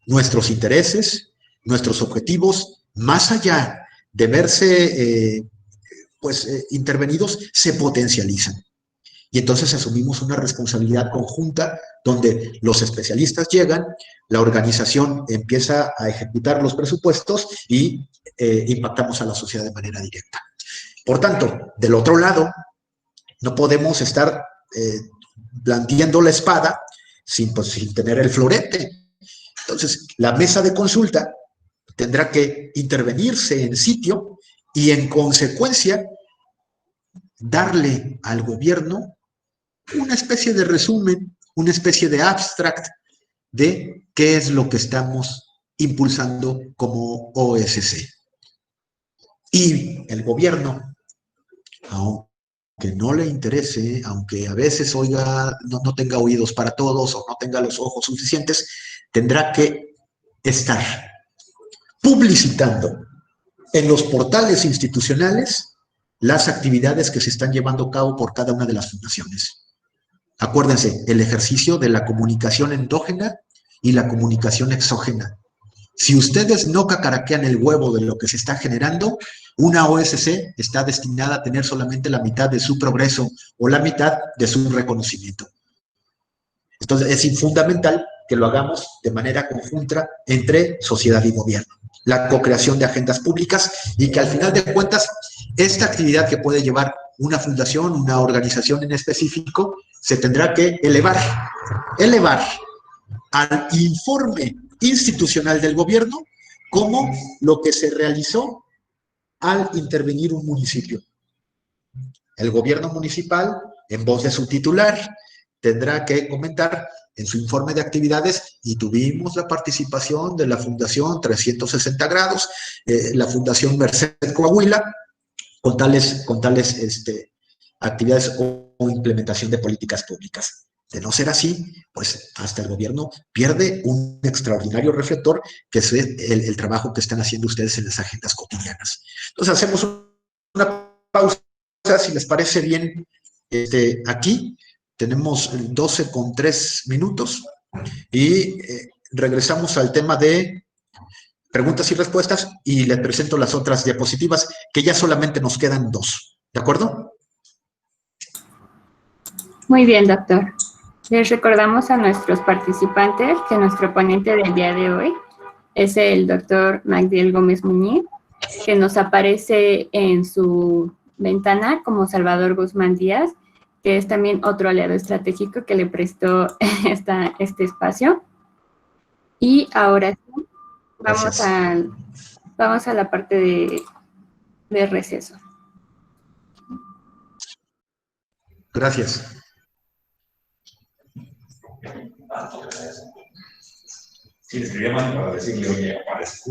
nuestros intereses, nuestros objetivos, más allá de verse intervenidos, se potencializan. Y entonces asumimos una responsabilidad conjunta donde los especialistas llegan, la organización empieza a ejecutar los presupuestos y impactamos a la sociedad de manera directa. Por tanto, del otro lado, no podemos estar blandiendo la espada sin tener el florete. Entonces, la mesa de consulta tendrá que intervenirse en sitio y, en consecuencia, darle al gobierno una especie de resumen, una especie de abstract de qué es lo que estamos impulsando como OSC. Y el gobierno, aunque no le interese, aunque a veces no tenga oídos para todos o no tenga los ojos suficientes, tendrá que estar publicitando en los portales institucionales las actividades que se están llevando a cabo por cada una de las fundaciones. Acuérdense, el ejercicio de la comunicación endógena y la comunicación exógena. Si ustedes no cacaraquean el huevo de lo que se está generando, una OSC está destinada a tener solamente la mitad de su progreso o la mitad de su reconocimiento. Entonces, es fundamental que lo hagamos de manera conjunta entre sociedad y gobierno. La co-creación de agendas públicas y que al final de cuentas, esta actividad que puede llevar una fundación, una organización en específico, se tendrá que elevar al informe institucional del gobierno como lo que se realizó al intervenir un municipio. El gobierno municipal, en voz de su titular, tendrá que comentar en su informe de actividades, y tuvimos la participación de la Fundación 360 Grados, la Fundación Merced Coahuila, con tales actividades o implementación de políticas públicas. De no ser así, pues hasta el gobierno pierde un extraordinario reflector, que es el trabajo que están haciendo ustedes en las agendas cotidianas. Entonces hacemos una pausa, si les parece bien, aquí. Tenemos 12:03 y regresamos al tema de preguntas y respuestas, y les presento las otras diapositivas, que ya solamente nos quedan 2. ¿De acuerdo? Muy bien, doctor. Les recordamos a nuestros participantes que nuestro ponente del día de hoy es el doctor Magdiel Gómez Muñiz, que nos aparece en su ventana como Salvador Guzmán Díaz, que es también otro aliado estratégico que le prestó este espacio. Y ahora sí, vamos a la parte de receso. Gracias. Sí, les quería llamar para decirle, oye, aparezco.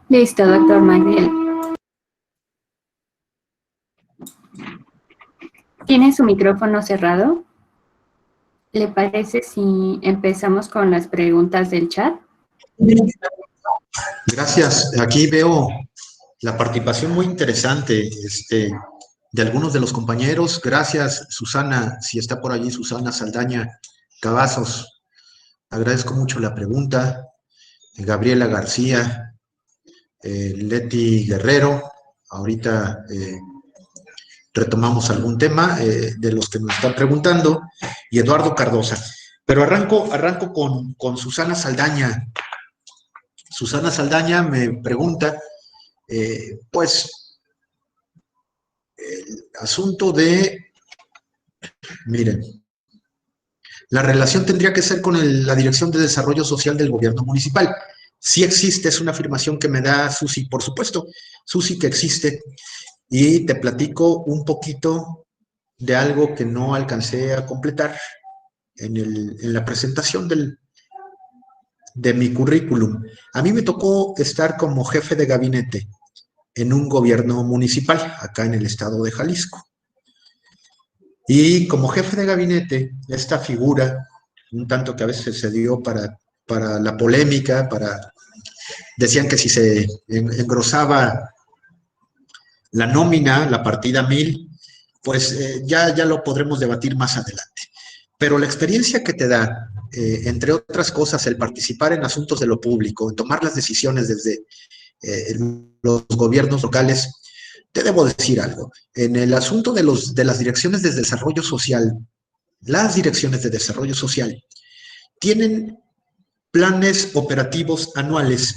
Listo, doctor Magdiel. ¿Tiene su micrófono cerrado? ¿Le parece si empezamos con las preguntas del chat? Gracias. Aquí veo la participación muy interesante de algunos de los compañeros. Gracias, Susana, si está por allí, Susana Saldaña Cavazos. Agradezco mucho la pregunta. Gabriela García, Leti Guerrero. Ahorita retomamos algún tema de los que nos están preguntando. Y Eduardo Cardosa. Pero arranco con Susana Saldaña. Susana Saldaña me pregunta, pues, el asunto de, miren, la relación tendría que ser con la Dirección de Desarrollo Social del Gobierno Municipal. Sí existe, es una afirmación que me da Susi, por supuesto, Susi, que existe, y te platico un poquito de algo que no alcancé a completar en la presentación de mi currículum. A mí me tocó estar como jefe de gabinete en un gobierno municipal, acá en el estado de Jalisco. Y como jefe de gabinete, esta figura, un tanto que a veces se dio para la polémica, decían que si se engrosaba la nómina, la partida 1000, pues ya lo podremos debatir más adelante. Pero la experiencia que te da, entre otras cosas, el participar en asuntos de lo público, en tomar las decisiones desde los gobiernos locales, te debo decir algo. En el asunto de las direcciones de desarrollo social, las direcciones de desarrollo social tienen planes operativos anuales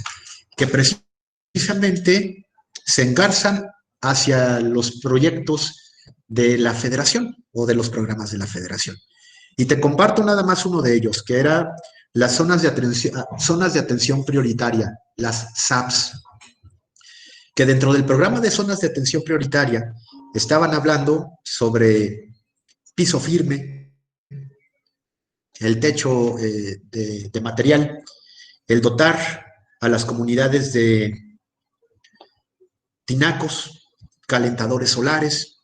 que precisamente se engarzan hacia los proyectos de la federación o de los programas de la federación. Y te comparto nada más uno de ellos, que era las zonas de atención prioritaria, las ZAPs, que dentro del programa de zonas de atención prioritaria estaban hablando sobre piso firme, el techo de material, el dotar a las comunidades de tinacos, calentadores solares,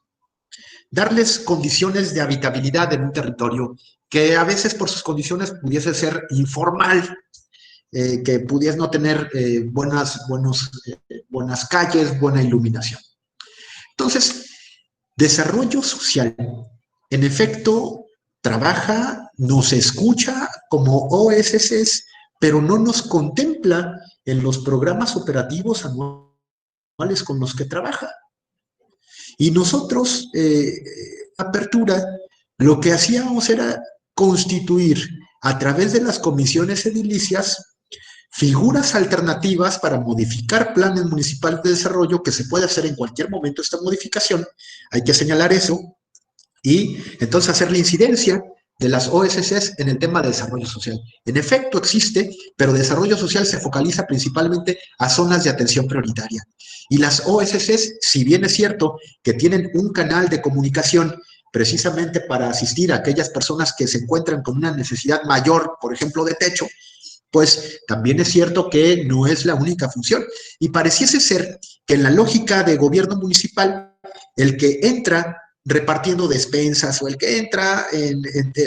darles condiciones de habitabilidad en un territorio que a veces por sus condiciones pudiese ser informal, que pudiese no tener buenas calles, buena iluminación. Entonces, desarrollo social, en efecto, trabaja, nos escucha como OSCs, pero no nos contempla en los programas operativos anuales con los que trabaja. Y nosotros, Apertura, lo que hacíamos era constituir a través de las comisiones edilicias figuras alternativas para modificar planes municipales de desarrollo, que se puede hacer en cualquier momento esta modificación, hay que señalar eso, y entonces hacer la incidencia de las OSCs en el tema de desarrollo social. En efecto existe, pero desarrollo social se focaliza principalmente a zonas de atención prioritaria. Y las OSCs, si bien es cierto que tienen un canal de comunicación precisamente para asistir a aquellas personas que se encuentran con una necesidad mayor, por ejemplo, de techo, pues también es cierto que no es la única función. Y pareciese ser que en la lógica de gobierno municipal, el que entra repartiendo despensas o el que entra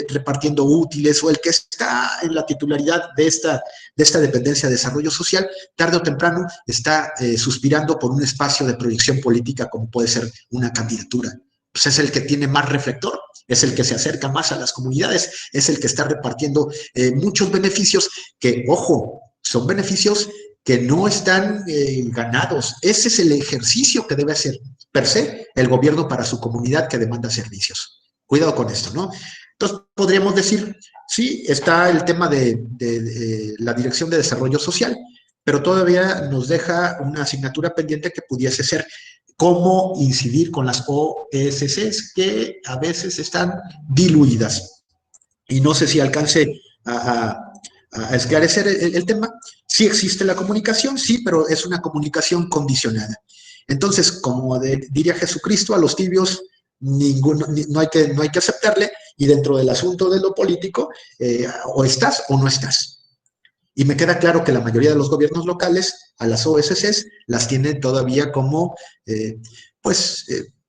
repartiendo útiles o el que está en la titularidad de esta dependencia de desarrollo social, tarde o temprano está suspirando por un espacio de proyección política como puede ser una candidatura. Pues es el que tiene más reflector, es el que se acerca más a las comunidades, es el que está repartiendo muchos beneficios que, ojo, son beneficios que no están ganados. Ese es el ejercicio que debe hacer per se el gobierno para su comunidad que demanda servicios. Cuidado con esto, ¿no? Entonces, podríamos decir, sí, está el tema de la Dirección de Desarrollo Social, pero todavía nos deja una asignatura pendiente que pudiese ser cómo incidir con las OSCs que a veces están diluidas. Y no sé si alcance a esclarecer el tema. Sí existe la comunicación, sí, pero es una comunicación condicionada. Entonces, como diría Jesucristo, a los tibios no hay que aceptarle, y dentro del asunto de lo político, o estás o no estás. Y me queda claro que la mayoría de los gobiernos locales, a las OSCs, las tienen todavía como,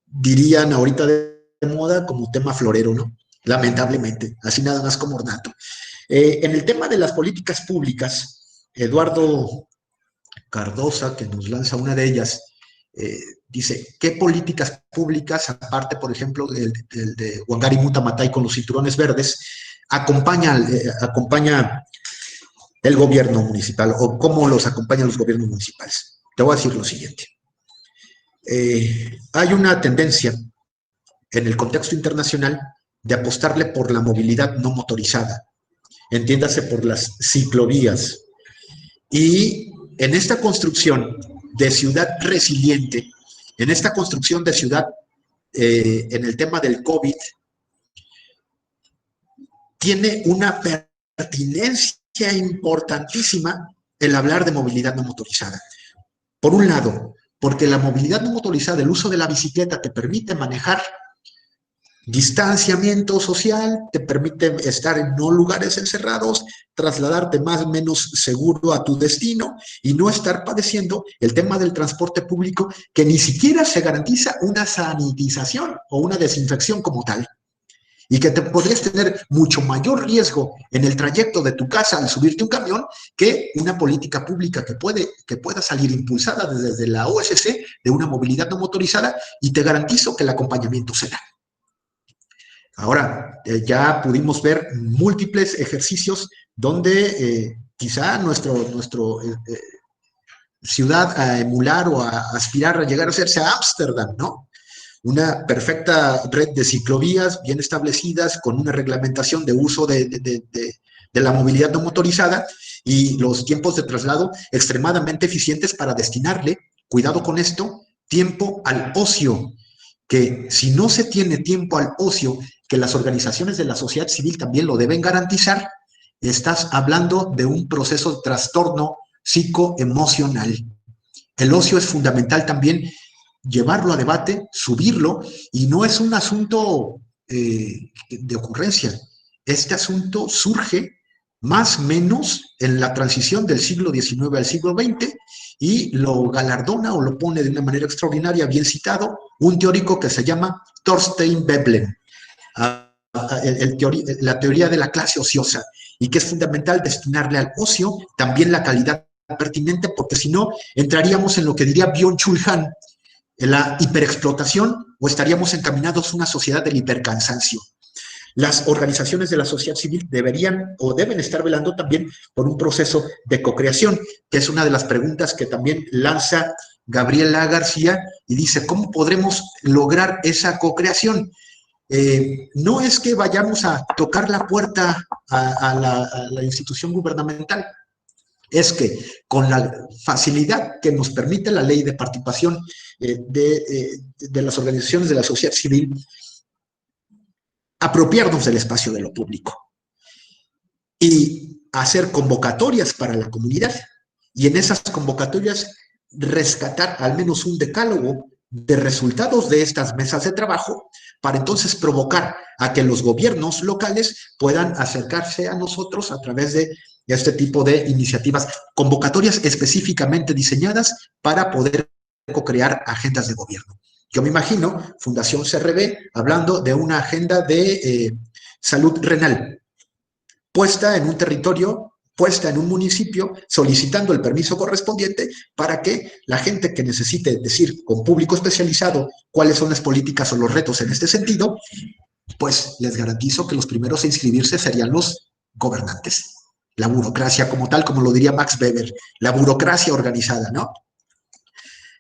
dirían ahorita de moda, como tema florero, ¿no? Lamentablemente, así nada más como ornato. En el tema de las políticas públicas, Eduardo Cardosa, que nos lanza una de ellas, dice, ¿qué políticas públicas, aparte, por ejemplo, de Wangari Maathai con los cinturones verdes, acompaña el gobierno municipal, o cómo los acompañan los gobiernos municipales? Te voy a decir lo siguiente. Hay una tendencia en el contexto internacional de apostarle por la movilidad no motorizada, entiéndase por las ciclovías, y en esta construcción de ciudad resiliente, en esta construcción de ciudad en el tema del COVID, tiene una pertinencia importantísima el hablar de movilidad no motorizada. Por un lado, porque la movilidad no motorizada, el uso de la bicicleta, te permite manejar distanciamiento social, te permite estar en no lugares encerrados, trasladarte más o menos seguro a tu destino y no estar padeciendo el tema del transporte público, que ni siquiera se garantiza una sanitización o una desinfección como tal, y que te podrías tener mucho mayor riesgo en el trayecto de tu casa al subirte un camión que una política pública que pueda salir impulsada desde la OSC de una movilidad no motorizada, y te garantizo que el acompañamiento se da. Ahora, ya pudimos ver múltiples ejercicios donde quizá nuestra ciudad a emular o a aspirar a llegar a hacerse a Ámsterdam, ¿no? Una perfecta red de ciclovías bien establecidas, con una reglamentación de uso de la movilidad no motorizada, y los tiempos de traslado extremadamente eficientes para destinarle, cuidado con esto, tiempo al ocio, que si no se tiene tiempo al ocio, que las organizaciones de la sociedad civil también lo deben garantizar, estás hablando de un proceso de trastorno psicoemocional. El ocio es fundamental también llevarlo a debate, subirlo, y no es un asunto de ocurrencia. Este asunto surge más o menos en la transición del siglo XIX al siglo XX y lo galardona o lo pone de una manera extraordinaria, bien citado, un teórico que se llama Thorstein Veblen, la teoría de la clase ociosa, y que es fundamental destinarle al ocio también la calidad pertinente, porque si no entraríamos en lo que diría Byung-Chul Han, en la hiperexplotación, o estaríamos encaminados a una sociedad del hipercansancio. Las organizaciones de la sociedad civil deberían o deben estar velando también por un proceso de cocreación, que es una de las preguntas que también lanza Gabriela García y dice, ¿cómo podremos lograr esa cocreación? No es que vayamos a tocar la puerta a la institución gubernamental, es que con la facilidad que nos permite la ley de participación de las organizaciones de la sociedad civil, apropiarnos del espacio de lo público y hacer convocatorias para la comunidad, y en esas convocatorias rescatar al menos un decálogo de resultados de estas mesas de trabajo, para entonces provocar a que los gobiernos locales puedan acercarse a nosotros a través de este tipo de iniciativas, convocatorias específicamente diseñadas para poder co-crear agendas de gobierno. Yo me imagino Fundación CRB hablando de una agenda de salud renal, puesta en un territorio, puesta en un municipio, solicitando el permiso correspondiente para que la gente que necesite decir con público especializado cuáles son las políticas o los retos en este sentido, pues les garantizo que los primeros a inscribirse serían los gobernantes. La burocracia como tal, como lo diría Max Weber, la burocracia organizada, ¿no?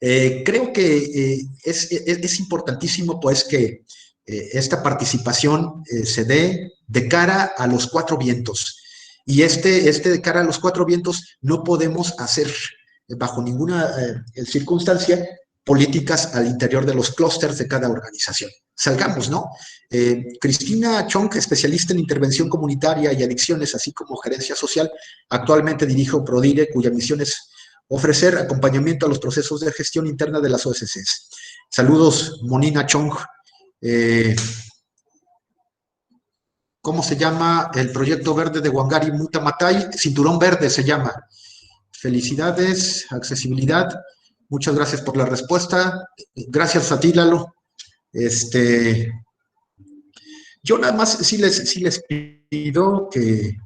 Creo que es importantísimo, pues, que esta participación se dé de cara a los cuatro vientos. Y de cara a los cuatro vientos no podemos hacer bajo ninguna circunstancia políticas al interior de los clústeres de cada organización. Salgamos, ¿no? Cristina Chong, especialista en intervención comunitaria y adicciones, así como gerencia social, actualmente dirige Prodire, cuya misión es ofrecer acompañamiento a los procesos de gestión interna de las OSCs. Saludos, Monina Chong. ¿Cómo se llama el proyecto verde de Wangari Maathai Maathai? Cinturón Verde se llama. Felicidades, accesibilidad. Muchas gracias por la respuesta. Gracias a ti, Lalo. Yo nada más sí les pido que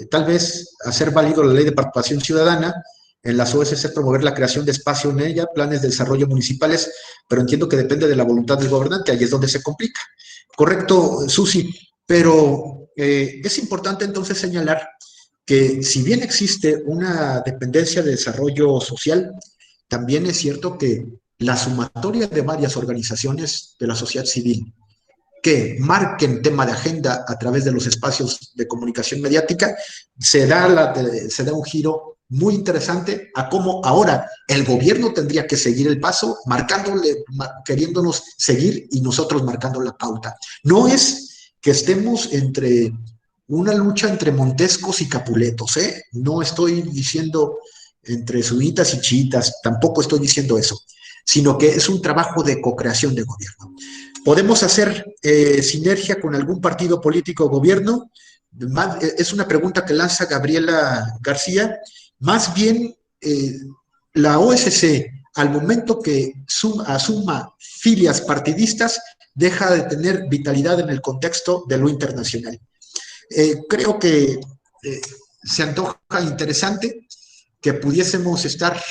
tal vez hacer válido la ley de participación ciudadana en las OSC, promover la creación de espacio en ella, planes de desarrollo municipales, pero entiendo que depende de la voluntad del gobernante, ahí es donde se complica. Correcto, Susi, pero es importante entonces señalar que si bien existe una dependencia de desarrollo social, también es cierto que la sumatoria de varias organizaciones de la sociedad civil que marquen tema de agenda a través de los espacios de comunicación mediática, se da un giro muy interesante a cómo ahora el gobierno tendría que seguir el paso, queriéndonos seguir y nosotros marcando la pauta. No es que estemos entre una lucha entre montescos y capuletos, ¿eh? No estoy diciendo entre sunitas y chiitas, tampoco estoy diciendo eso, sino que es un trabajo de co-creación de gobierno. ¿Podemos hacer sinergia con algún partido político o gobierno? Es una pregunta que lanza Gabriela García. Más bien, la OSC, al momento que asuma filias partidistas, deja de tener vitalidad en el contexto de lo internacional. Creo que se antoja interesante que pudiésemos estar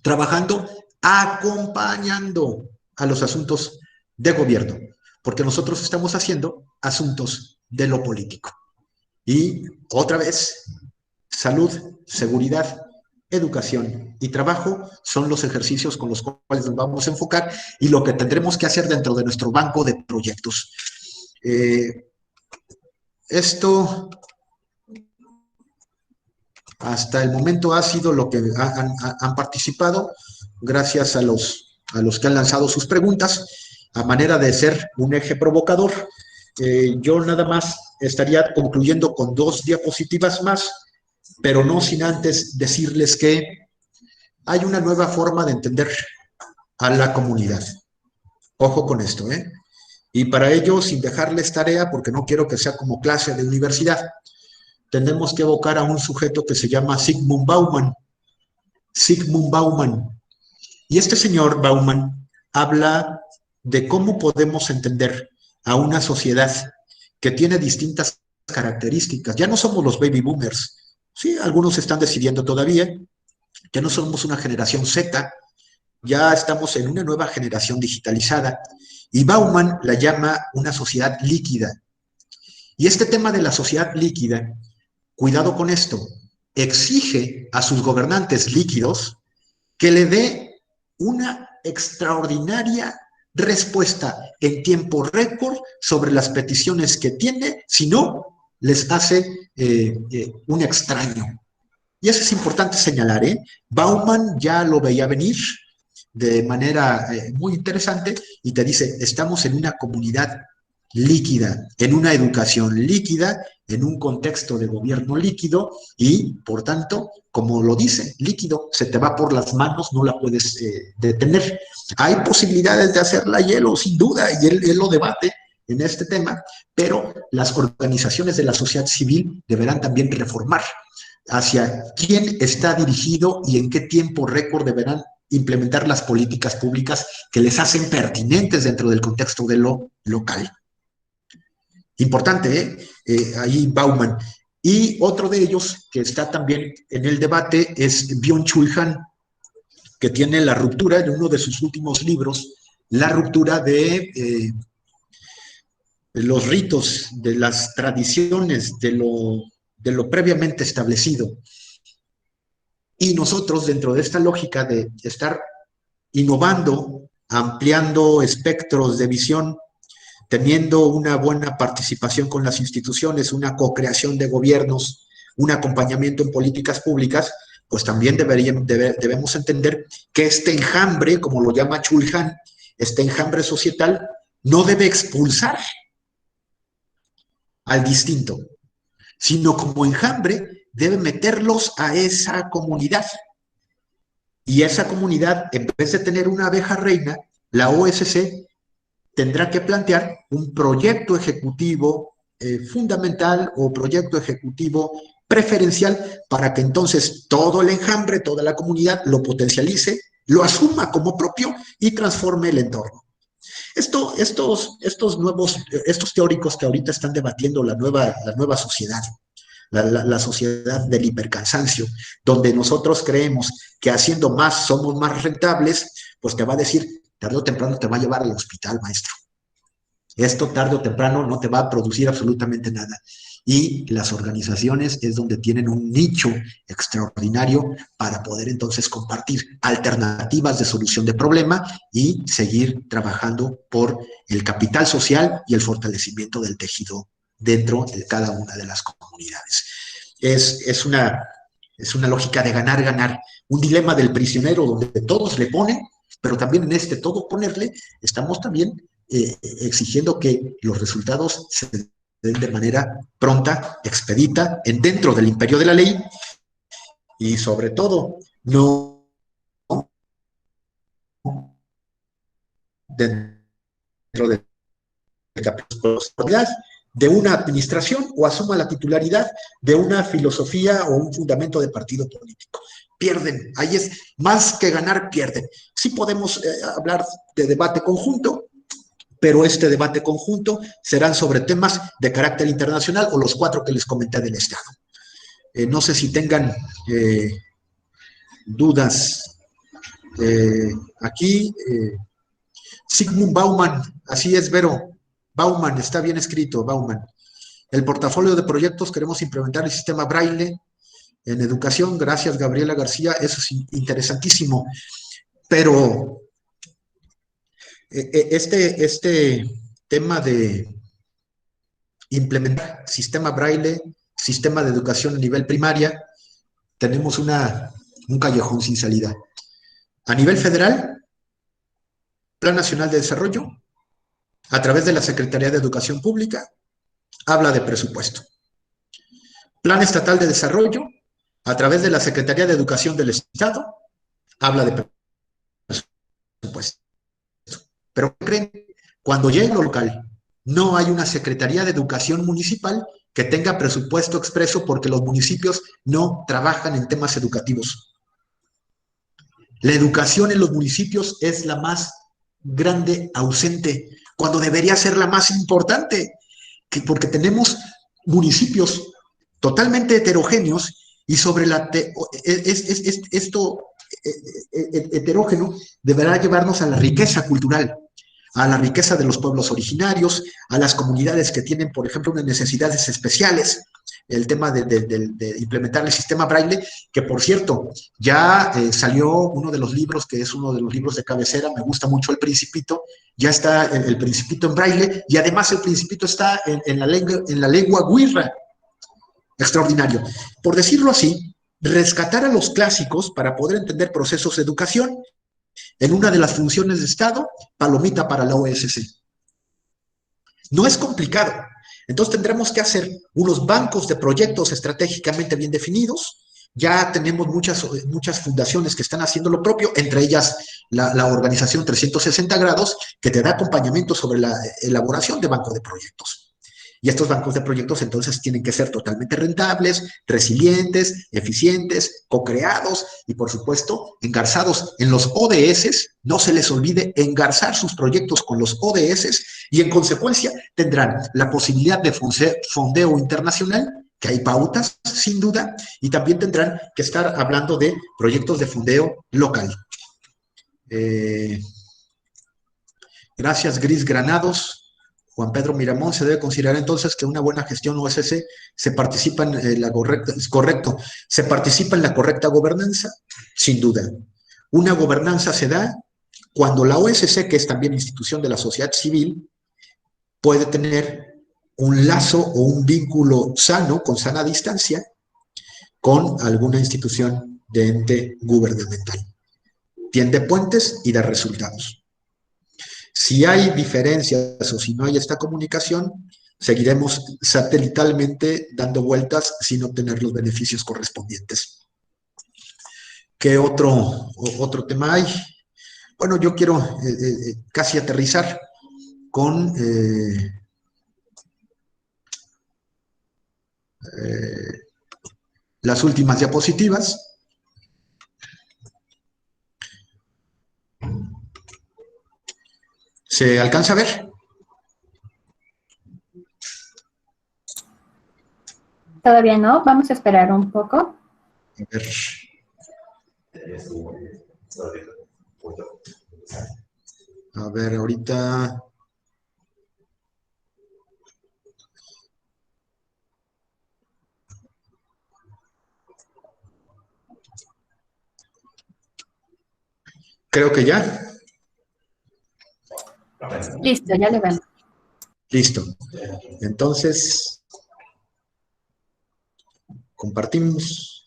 trabajando, acompañando a los asuntos de gobierno, porque nosotros estamos haciendo asuntos de lo político. Y otra vez, salud, seguridad, educación y trabajo son los ejercicios con los cuales nos vamos a enfocar y lo que tendremos que hacer dentro de nuestro banco de proyectos. Esto hasta el momento ha sido lo que han participado, gracias a los que han lanzado sus preguntas, a manera de ser un eje provocador. Yo nada más estaría concluyendo con 2 diapositivas más, pero no sin antes decirles que hay una nueva forma de entender a la comunidad. Ojo con esto, ¿eh? Y para ello, sin dejarles tarea, porque no quiero que sea como clase de universidad, tenemos que evocar a un sujeto que se llama Zygmunt Bauman. Zygmunt Bauman. Y este señor Bauman habla de cómo podemos entender a una sociedad que tiene distintas características. Ya no somos los baby boomers, sí, algunos están decidiendo todavía, ya no somos una generación Z, ya estamos en una nueva generación digitalizada, y Bauman la llama una sociedad líquida. Y este tema de la sociedad líquida, cuidado con esto, exige a sus gobernantes líquidos que le dé una extraordinaria respuesta en tiempo récord sobre las peticiones que tiene, si no, les hace un extraño. Y eso es importante señalar, ¿eh? Bauman ya lo veía venir de manera muy interesante y te dice, estamos en una comunidad líquida, en una educación líquida, en un contexto de gobierno líquido y, por tanto, como lo dice, líquido, se te va por las manos, no la puedes detener. Hay posibilidades de hacerla hielo, sin duda, y él lo debate en este tema, pero las organizaciones de la sociedad civil deberán también reformar hacia quién está dirigido y en qué tiempo récord deberán implementar las políticas públicas que les hacen pertinentes dentro del contexto de lo local. Importante, ahí Bauman. Y otro de ellos que está también en el debate es Byung-Chul Han, que tiene La ruptura, en uno de sus últimos libros, la ruptura de los ritos, de las tradiciones, de lo previamente establecido. Y nosotros, dentro de esta lógica de estar innovando, ampliando espectros de visión, teniendo una buena participación con las instituciones, una co-creación de gobiernos, un acompañamiento en políticas públicas, pues también debemos entender que este enjambre, como lo llama Chul Han, este enjambre societal, no debe expulsar al distinto, sino como enjambre debe meterlos a esa comunidad. Y esa comunidad, en vez de tener una abeja reina, la OSC tendrá que plantear un proyecto ejecutivo fundamental o proyecto ejecutivo preferencial para que entonces todo el enjambre, toda la comunidad lo potencialice, lo asuma como propio y transforme el entorno. Estos teóricos que ahorita están debatiendo la nueva sociedad, la sociedad del hipercansancio, donde nosotros creemos que haciendo más somos más rentables, pues te va a decir, tarde o temprano te va a llevar al hospital, maestro. Esto tarde o temprano no te va a producir absolutamente nada. Y las organizaciones es donde tienen un nicho extraordinario para poder entonces compartir alternativas de solución de problema y seguir trabajando por el capital social y el fortalecimiento del tejido dentro de cada una de las comunidades. Es una lógica de ganar, ganar, un dilema del prisionero donde todos le ponen, pero también en este todo ponerle, estamos también exigiendo que los resultados se den de manera pronta, expedita, dentro del imperio de la ley y sobre todo no dentro de la responsabilidad de una administración o asuma la titularidad de una filosofía o un fundamento de partido político. Pierden, ahí es más que ganar, pierden. Sí podemos hablar de debate conjunto, pero este debate conjunto serán sobre temas de carácter internacional o los 4 que les comenté del Estado. No sé si tengan dudas. Aquí, Zygmunt Bauman, así es, Vero, Bauman, está bien escrito, Bauman. El portafolio de proyectos, queremos implementar el sistema Braille en educación, gracias Gabriela García, eso es interesantísimo, pero este tema de implementar sistema Braille, sistema de educación a nivel primaria, tenemos un callejón sin salida. A nivel federal, Plan Nacional de Desarrollo, a través de la Secretaría de Educación Pública, habla de presupuesto. Plan Estatal de Desarrollo, a través de la Secretaría de Educación del Estado, habla de presupuesto. Pero ¿qué creen? Cuando llega lo local, no hay una Secretaría de Educación Municipal que tenga presupuesto expreso porque los municipios no trabajan en temas educativos. La educación en los municipios es la más grande ausente, cuando debería ser la más importante, porque tenemos municipios totalmente heterogéneos y sobre esto heterógeno deberá llevarnos a la riqueza cultural, a la riqueza de los pueblos originarios, a las comunidades que tienen, por ejemplo, unas necesidades especiales, el tema de implementar el sistema braille, que por cierto, ya salió uno de los libros, que es uno de los libros de cabecera, me gusta mucho El Principito, ya está el Principito en braille, y además el Principito está en la lengua guirra. Extraordinario. Por decirlo así, rescatar a los clásicos para poder entender procesos de educación en una de las funciones de Estado, palomita para la OSC. No es complicado. Entonces tendremos que hacer unos bancos de proyectos estratégicamente bien definidos. Ya tenemos muchas fundaciones que están haciendo lo propio, entre ellas la organización 360 grados, que te da acompañamiento sobre la elaboración de bancos de proyectos. Y estos bancos de proyectos entonces tienen que ser totalmente rentables, resilientes, eficientes, co-creados y por supuesto engarzados en los ODS. No se les olvide engarzar sus proyectos con los ODS y en consecuencia tendrán la posibilidad de fondeo internacional, que hay pautas sin duda, y también tendrán que estar hablando de proyectos de fondeo local. Gracias, Gris Granados. Juan Pedro Miramón, se debe considerar entonces que una buena gestión OSC se participa en la correcta, es correcto, se participa en la correcta gobernanza, sin duda. Una gobernanza se da cuando la OSC, que es también institución de la sociedad civil, puede tener un lazo o un vínculo sano, con sana distancia, con alguna institución de ente gubernamental. Tiende puentes y da resultados. Si hay diferencias o si no hay esta comunicación, seguiremos satelitalmente dando vueltas sin obtener los beneficios correspondientes. ¿Qué otro tema hay? Bueno, yo quiero casi aterrizar con las últimas diapositivas. ¿Se alcanza a ver? Todavía no, vamos a esperar un poco. A ver. A ver, ahorita. Creo que ya. Listo, ya le vemos. Listo. Entonces, compartimos.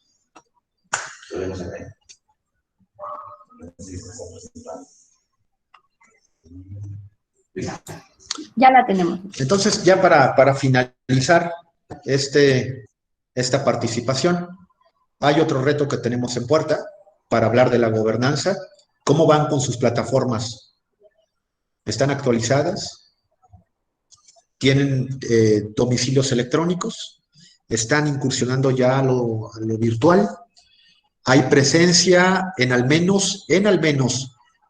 Ya la tenemos. Entonces, ya para finalizar esta participación, hay otro reto que tenemos en puerta para hablar de la gobernanza. ¿Cómo van con sus plataformas? ¿Están actualizadas? ¿Tienen domicilios electrónicos? ¿Están incursionando ya a lo virtual? ¿Hay presencia en al menos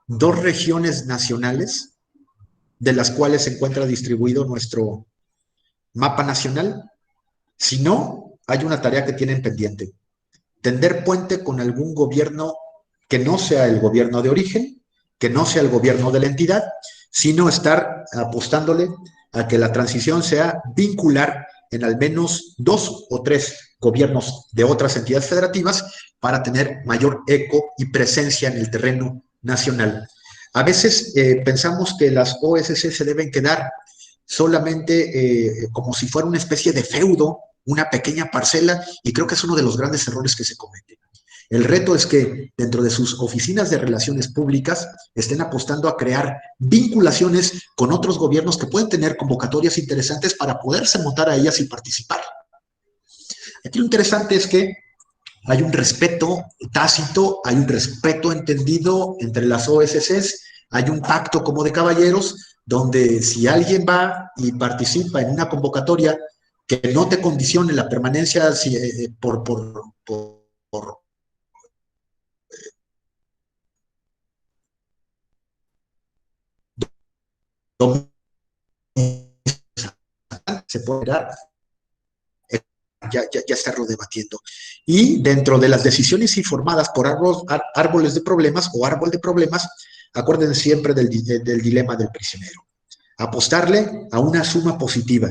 2 regiones nacionales, de las cuales se encuentra distribuido nuestro mapa nacional? Si no, hay una tarea que tienen pendiente. Tender puente con algún gobierno que no sea el gobierno de origen, que no sea el gobierno de la entidad, sino estar apostándole a que la transición sea vincular en al menos 2 o 3 gobiernos de otras entidades federativas para tener mayor eco y presencia en el terreno nacional. A veces pensamos que las OSC se deben quedar solamente como si fuera una especie de feudo una pequeña parcela, y creo que es uno de los grandes errores que se cometen. El reto es que dentro de sus oficinas de relaciones públicas estén apostando a crear vinculaciones con otros gobiernos que pueden tener convocatorias interesantes para poderse montar a ellas y participar. Aquí lo interesante es que hay un respeto tácito, hay un respeto entendido entre las OSCs, hay un pacto como de caballeros, donde si alguien va y participa en una convocatoria que no te condicione la permanencia por se puede dar, ya estarlo debatiendo. Y dentro de las decisiones informadas por árboles de problemas o árbol de problemas, acuérdense siempre del dilema del prisionero. Apostarle a una suma positiva,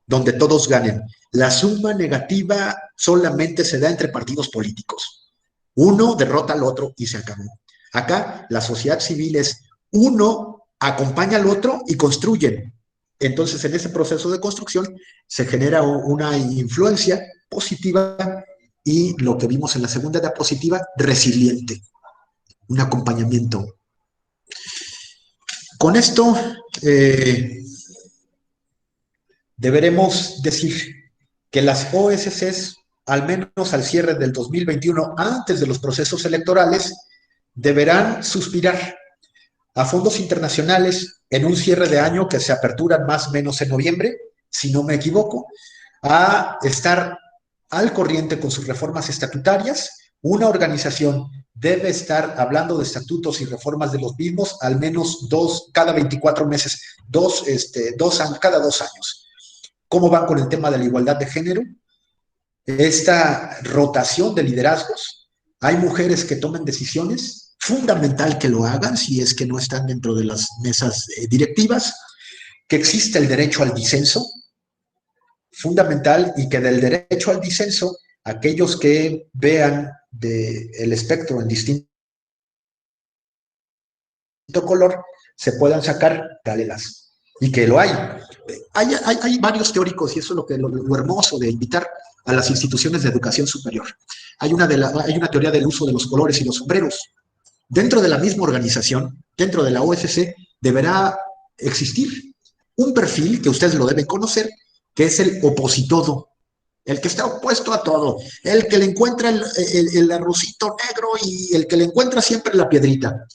donde todos ganen. La suma negativa solamente se da entre partidos políticos. Uno derrota al otro y se acabó. Acá la sociedad civil es uno acompaña al otro y construyen. Entonces, en ese proceso de construcción se genera una influencia positiva y lo que vimos en la segunda diapositiva, resiliente, un acompañamiento. Con esto, deberemos decir que las OSCs, al menos al cierre del 2021, antes de los procesos electorales, deberán suspirar a fondos internacionales en un cierre de año que se aperturan más o menos en noviembre, si no me equivoco, a estar al corriente con sus reformas estatutarias. Una organización debe estar hablando de estatutos y reformas de los mismos al menos cada 24 meses, cada 2 años. ¿Cómo van con el tema de la igualdad de género? Esta rotación de liderazgos. Hay mujeres que toman decisiones, fundamental que lo hagan si es que no están dentro de las mesas directivas, que existe el derecho al disenso, fundamental, y que del derecho al disenso, aquellos que vean el espectro en distinto color, se puedan sacar paralelas, y que lo hay. Hay varios teóricos, y eso es lo hermoso de invitar a las instituciones de educación superior. Hay una teoría del uso de los colores y los sombreros. Dentro de la misma organización, dentro de la OSC, deberá existir un perfil que ustedes lo deben conocer, que es el opositodo, el que está opuesto a todo, el que le encuentra el arrocito negro y el que le encuentra siempre la piedrita.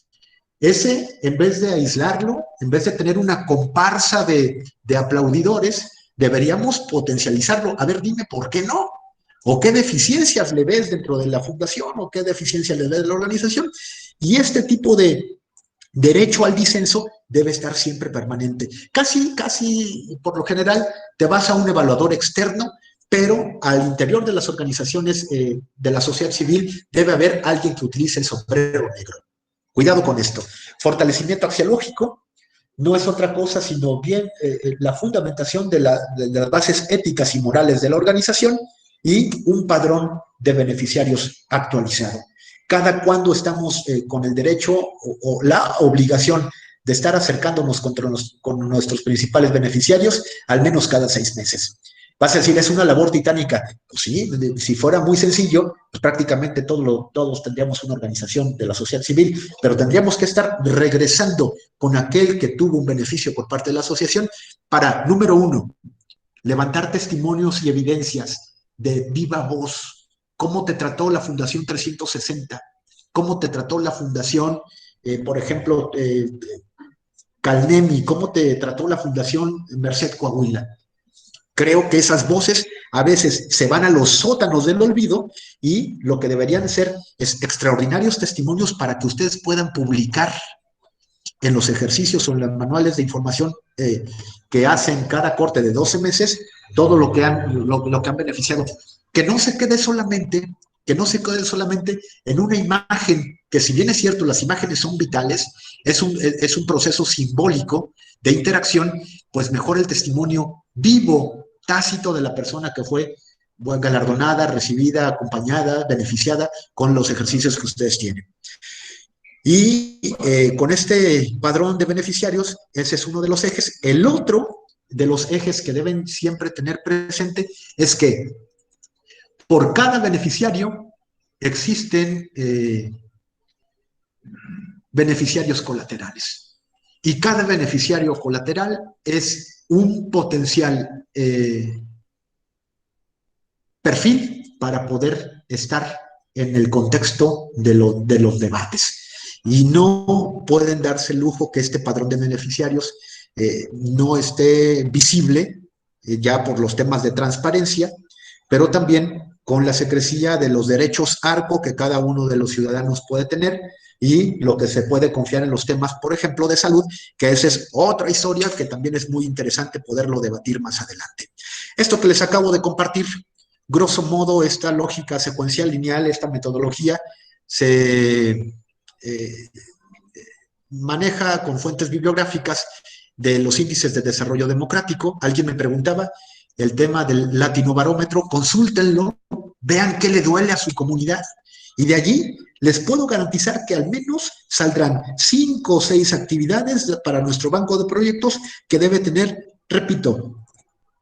Ese, en vez de aislarlo, en vez de tener una comparsa de aplaudidores, deberíamos potencializarlo. A ver, dime por qué no. ¿O qué deficiencias le ves dentro de la fundación? ¿O qué deficiencias le ves de la organización? Y este tipo de derecho al disenso debe estar siempre permanente. Casi por lo general, te vas a un evaluador externo, pero al interior de las organizaciones de la sociedad civil debe haber alguien que utilice el sombrero negro. Cuidado con esto. Fortalecimiento axiológico no es otra cosa sino bien la fundamentación de las bases éticas y morales de la organización y un padrón de beneficiarios actualizado. Cada cuando estamos con el derecho o la obligación de estar acercándonos con nuestros principales beneficiarios, al menos cada 6 meses. Vas a decir, es una labor titánica. Pues sí, si fuera muy sencillo, pues prácticamente todos tendríamos una organización de la sociedad civil, pero tendríamos que estar regresando con aquel que tuvo un beneficio por parte de la asociación para, número 1, levantar testimonios y evidencias de viva voz. ¿Cómo te trató la Fundación 360? ¿Cómo te trató la Fundación, por ejemplo, Calnemi? ¿Cómo te trató la Fundación Merced Coahuila? Creo que esas voces a veces se van a los sótanos del olvido y lo que deberían ser es extraordinarios testimonios para que ustedes puedan publicar en los ejercicios o en los manuales de información que hacen cada corte de 12 meses todo lo que han beneficiado. Que no se quede solamente en una imagen, que si bien es cierto, las imágenes son vitales, es un proceso simbólico de interacción, pues mejor el testimonio vivo, tácito de la persona que fue galardonada, recibida, acompañada, beneficiada con los ejercicios que ustedes tienen. Y con este padrón de beneficiarios, ese es uno de los ejes. El otro de los ejes que deben siempre tener presente es que por cada beneficiario existen beneficiarios colaterales. Y cada beneficiario colateral es un potencial perfil para poder estar en el contexto de los debates. Y no pueden darse el lujo que este padrón de beneficiarios no esté visible ya por los temas de transparencia, pero también con la secrecía de los derechos ARCO que cada uno de los ciudadanos puede tener y lo que se puede confiar en los temas, por ejemplo, de salud, que esa es otra historia que también es muy interesante poderlo debatir más adelante. Esto que les acabo de compartir, grosso modo, esta lógica secuencial lineal, esta metodología, se maneja con fuentes bibliográficas de los índices de desarrollo democrático. Alguien me preguntaba el tema del latinobarómetro, consúltenlo, vean qué le duele a su comunidad. Y de allí les puedo garantizar que al menos saldrán 5 o 6 actividades para nuestro banco de proyectos que debe tener, repito,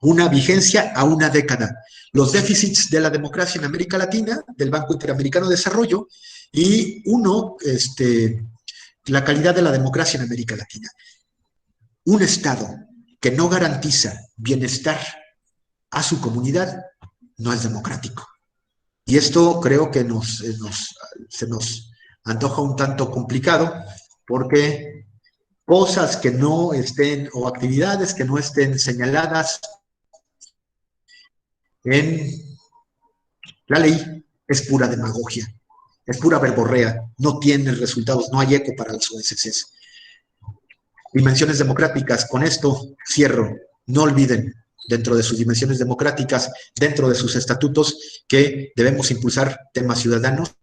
una vigencia a una década. Los déficits de la democracia en América Latina, del Banco Interamericano de Desarrollo, y la calidad de la democracia en América Latina. Un Estado que no garantiza bienestar a su comunidad no es democrático. Y esto creo que se nos antoja un tanto complicado, porque cosas que no estén, o actividades que no estén señaladas en la ley, es pura demagogia, es pura verborrea, no tiene resultados, no hay eco para las OSCs. Dimensiones democráticas, con esto cierro, no olviden, dentro de sus dimensiones democráticas, dentro de sus estatutos, que debemos impulsar temas ciudadanos,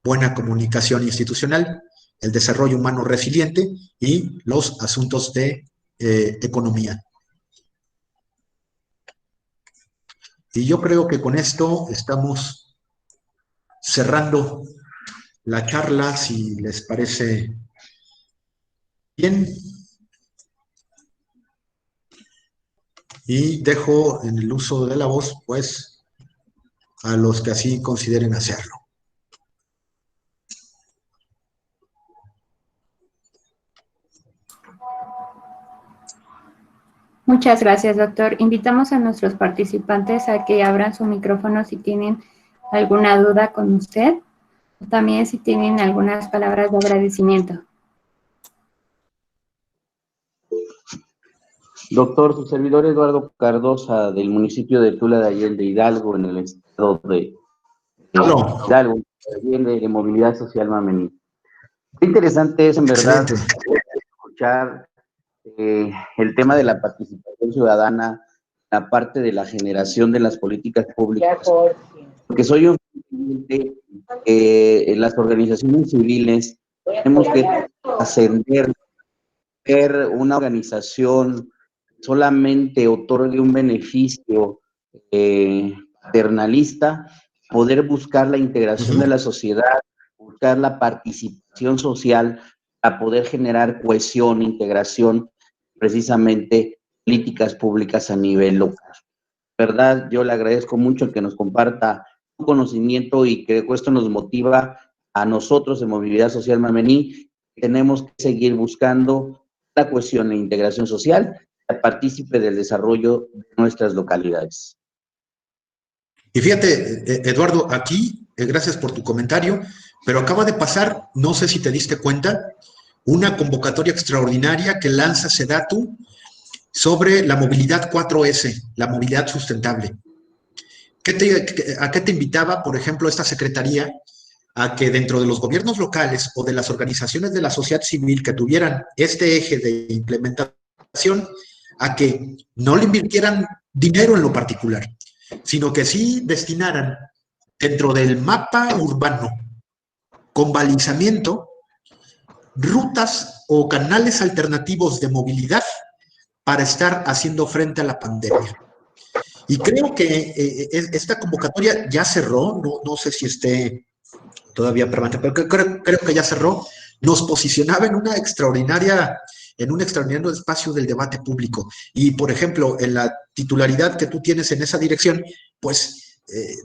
buena comunicación institucional, el desarrollo humano resiliente y los asuntos de economía. Y yo creo que con esto estamos cerrando la charla, si les parece bien. Y dejo en el uso de la voz, pues, a los que así consideren hacerlo. Muchas gracias, doctor. Invitamos a nuestros participantes a que abran su micrófono si tienen alguna duda con usted, o también si tienen algunas palabras de agradecimiento. Doctor, su servidor Eduardo Cardosa, del municipio de Tula de Allende, Hidalgo, en el estado de Hidalgo, de Movilidad Social Mamení. Qué interesante es, en verdad, escuchar el tema de la participación ciudadana, la parte de la generación de las políticas públicas, porque soy un las organizaciones civiles tenemos que ascender, ser una organización solamente otorgue un beneficio paternalista, poder buscar la integración de la sociedad, buscar la participación social para poder generar cohesión, integración, precisamente políticas públicas a nivel local. ¿Verdad? Yo le agradezco mucho que nos comparta su conocimiento y que esto nos motiva a nosotros en Movilidad Social Mamení. Tenemos que seguir buscando la cohesión e integración social, partícipe del desarrollo de nuestras localidades. Y fíjate, Eduardo, aquí, gracias por tu comentario, pero acaba de pasar, no sé si te diste cuenta, una convocatoria extraordinaria que lanza SEDATU sobre la movilidad 4S, la movilidad sustentable. ¿A qué te invitaba, por ejemplo, esta secretaría? A que dentro de los gobiernos locales o de las organizaciones de la sociedad civil que tuvieran este eje de implementación, a que no le invirtieran dinero en lo particular, sino que sí destinaran dentro del mapa urbano con balizamiento rutas o canales alternativos de movilidad para estar haciendo frente a la pandemia. Y creo que esta convocatoria ya cerró, no sé si esté todavía permanente, pero creo que ya cerró. Nos posicionaba en una extraordinaria en un extraordinario espacio del debate público. Y, por ejemplo, en la titularidad que tú tienes en esa dirección, pues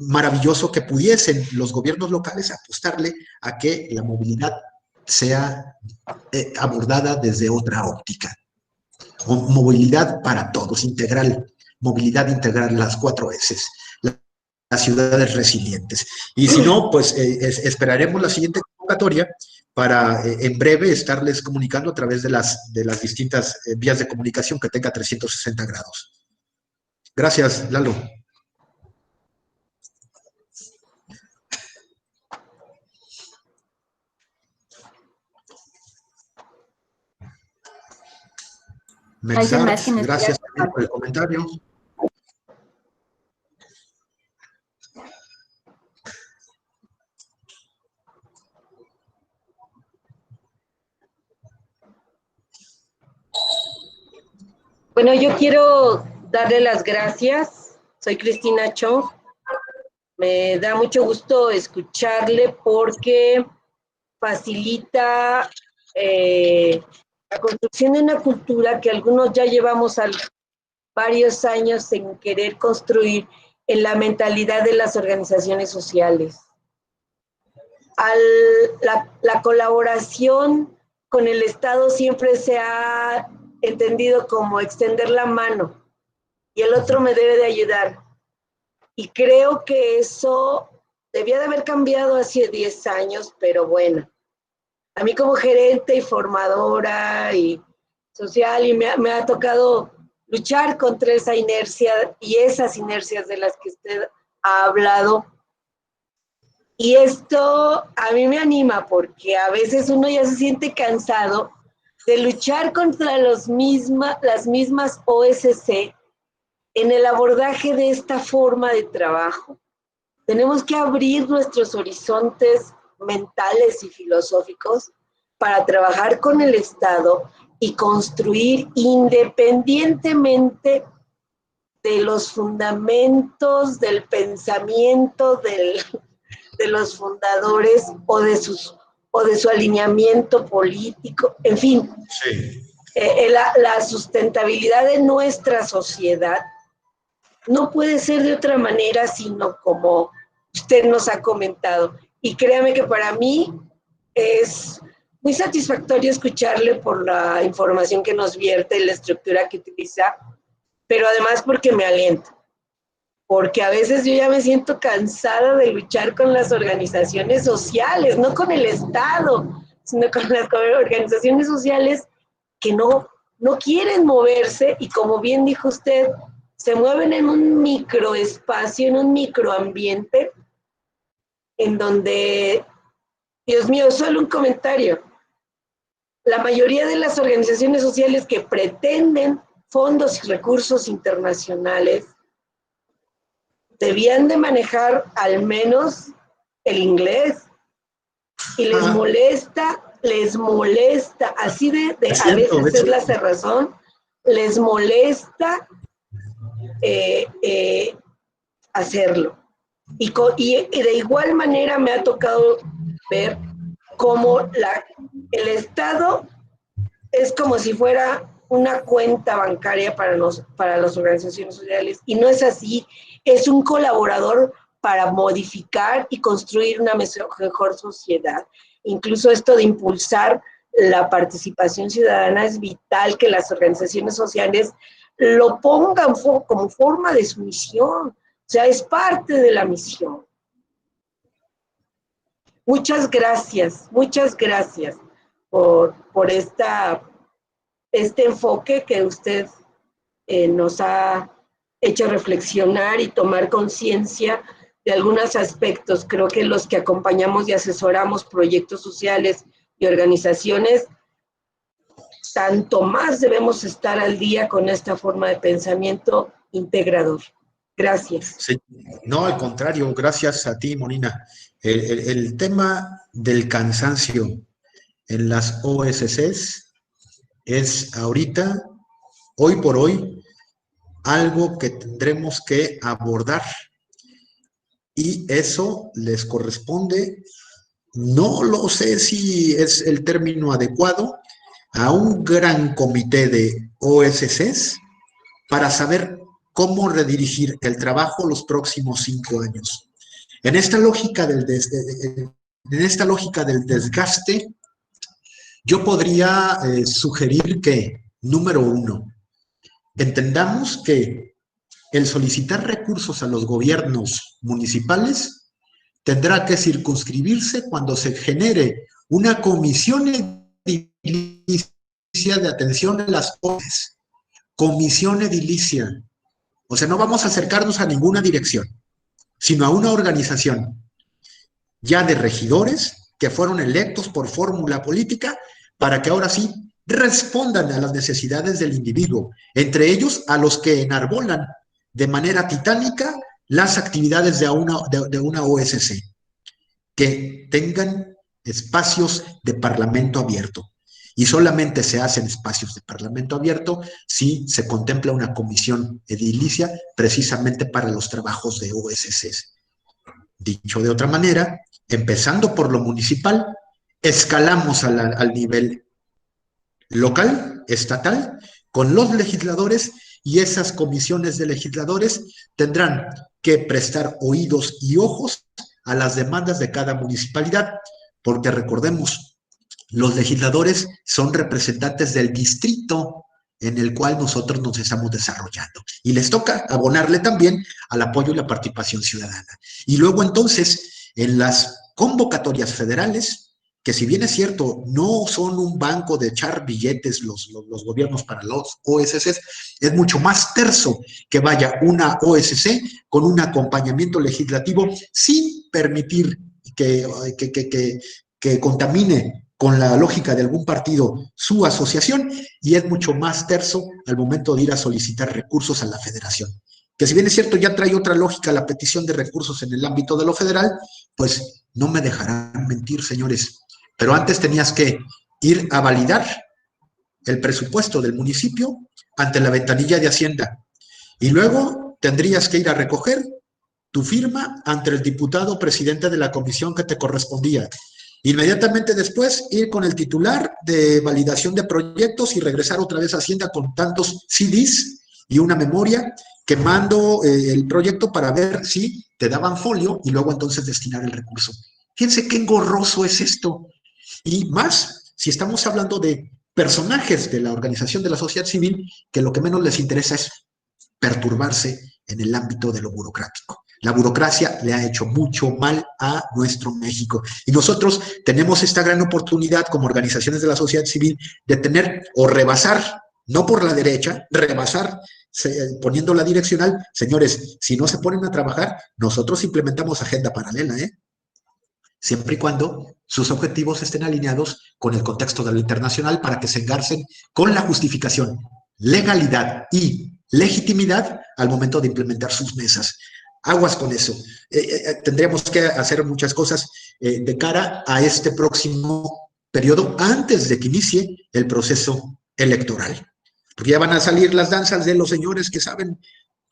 maravilloso que pudiesen los gobiernos locales apostarle a que la movilidad sea abordada desde otra óptica. Movilidad para todos, integral, movilidad integral, las 4 S, las ciudades resilientes. Y si no, pues esperaremos la siguiente convocatoria para en breve estarles comunicando a través de las distintas vías de comunicación que tenga 360 grados. Gracias, Lalo. Mexart, gracias también por el comentario. Bueno, yo quiero darle las gracias. Soy Cristina Chong. Me da mucho gusto escucharle porque facilita la construcción de una cultura que algunos ya llevamos varios años en querer construir en la mentalidad de las organizaciones sociales. La colaboración con el Estado siempre se ha entendido como extender la mano y el otro me debe de ayudar. Y creo que eso debía de haber cambiado hace 10 años, pero bueno, a mí como gerente y formadora y social, y me ha tocado luchar contra esa inercia y esas inercias de las que usted ha hablado. Y esto a mí me anima porque a veces uno ya se siente cansado de luchar contra las mismas OSC en el abordaje de esta forma de trabajo. Tenemos que abrir nuestros horizontes mentales y filosóficos para trabajar con el Estado y construir independientemente de los fundamentos del pensamiento de los fundadores o de su alineamiento político, en fin. Sí. La sustentabilidad de nuestra sociedad no puede ser de otra manera, sino como usted nos ha comentado. Y créame que para mí es muy satisfactorio escucharle por la información que nos vierte y la estructura que utiliza, pero además porque me alienta. Porque a veces yo ya me siento cansada de luchar con las organizaciones sociales, no con el Estado, sino con las organizaciones sociales que no quieren moverse y, como bien dijo usted, se mueven en un microespacio, en un microambiente, en donde, Dios mío, solo un comentario. La mayoría de las organizaciones sociales que pretenden fondos y recursos internacionales debían de manejar al menos el inglés, y les molesta, así de a veces es la cerrazón, les molesta hacerlo. Y de igual manera me ha tocado ver cómo el Estado es como si fuera una cuenta bancaria para las organizaciones sociales, y no es así. Es un colaborador para modificar y construir una mejor sociedad. Incluso esto de impulsar la participación ciudadana es vital, que las organizaciones sociales lo pongan como forma de su misión. O sea, es parte de la misión. Muchas gracias por este enfoque que usted nos ha hecho reflexionar y tomar conciencia de algunos aspectos. Creo que los que acompañamos y asesoramos proyectos sociales y organizaciones, tanto más debemos estar al día con esta forma de pensamiento integrador. Gracias. Sí. No, al contrario, gracias a ti, Monina. El tema del cansancio en las OSCs es ahorita, hoy por hoy, algo que tendremos que abordar, y eso les corresponde, no lo sé si es el término adecuado, a un gran comité de OSCs para saber cómo redirigir el trabajo los próximos 5 años. En esta lógica del desgaste, yo podría sugerir que, número 1, entendamos que el solicitar recursos a los gobiernos municipales tendrá que circunscribirse cuando se genere una comisión edilicia de atención a las OES. Comisión edilicia. O sea, no vamos a acercarnos a ninguna dirección, sino a una organización ya de regidores que fueron electos por fórmula política para que ahora sí respondan a las necesidades del individuo, entre ellos a los que enarbolan de manera titánica las actividades de una OSC, que tengan espacios de parlamento abierto. Y solamente se hacen espacios de parlamento abierto si se contempla una comisión edilicia precisamente para los trabajos de OSCs. Dicho de otra manera, empezando por lo municipal, escalamos al nivel local, estatal, con los legisladores, y esas comisiones de legisladores tendrán que prestar oídos y ojos a las demandas de cada municipalidad, porque recordemos, los legisladores son representantes del distrito en el cual nosotros nos estamos desarrollando. Y les toca abonarle también al apoyo y la participación ciudadana. Y luego entonces, en las convocatorias federales, que si bien es cierto, no son un banco de echar billetes los gobiernos para los OSCs, es mucho más terso que vaya una OSC con un acompañamiento legislativo sin permitir que contamine con la lógica de algún partido su asociación, y es mucho más terso al momento de ir a solicitar recursos a la federación. Que si bien es cierto, ya trae otra lógica la petición de recursos en el ámbito de lo federal, pues no me dejarán mentir, señores, pero antes tenías que ir a validar el presupuesto del municipio ante la ventanilla de Hacienda, y luego tendrías que ir a recoger tu firma ante el diputado presidente de la comisión que te correspondía. Inmediatamente después, ir con el titular de validación de proyectos y regresar otra vez a Hacienda con tantos CDs y una memoria quemando el proyecto para ver si te daban folio y luego entonces destinar el recurso. Fíjense qué engorroso es esto. Y más, si estamos hablando de personajes de la organización de la sociedad civil, que lo que menos les interesa es perturbarse en el ámbito de lo burocrático. La burocracia le ha hecho mucho mal a nuestro México. Y nosotros tenemos esta gran oportunidad como organizaciones de la sociedad civil de tener o rebasar, no por la derecha, rebasar poniendo la direccional. Señores, si no se ponen a trabajar, nosotros implementamos agenda paralela, siempre y cuando sus objetivos estén alineados con el contexto de lo internacional para que se engarcen con la justificación, legalidad y legitimidad al momento de implementar sus mesas. Aguas con eso. Tendríamos que hacer muchas cosas de cara a este próximo periodo antes de que inicie el proceso electoral. Porque ya van a salir las danzas de los señores que saben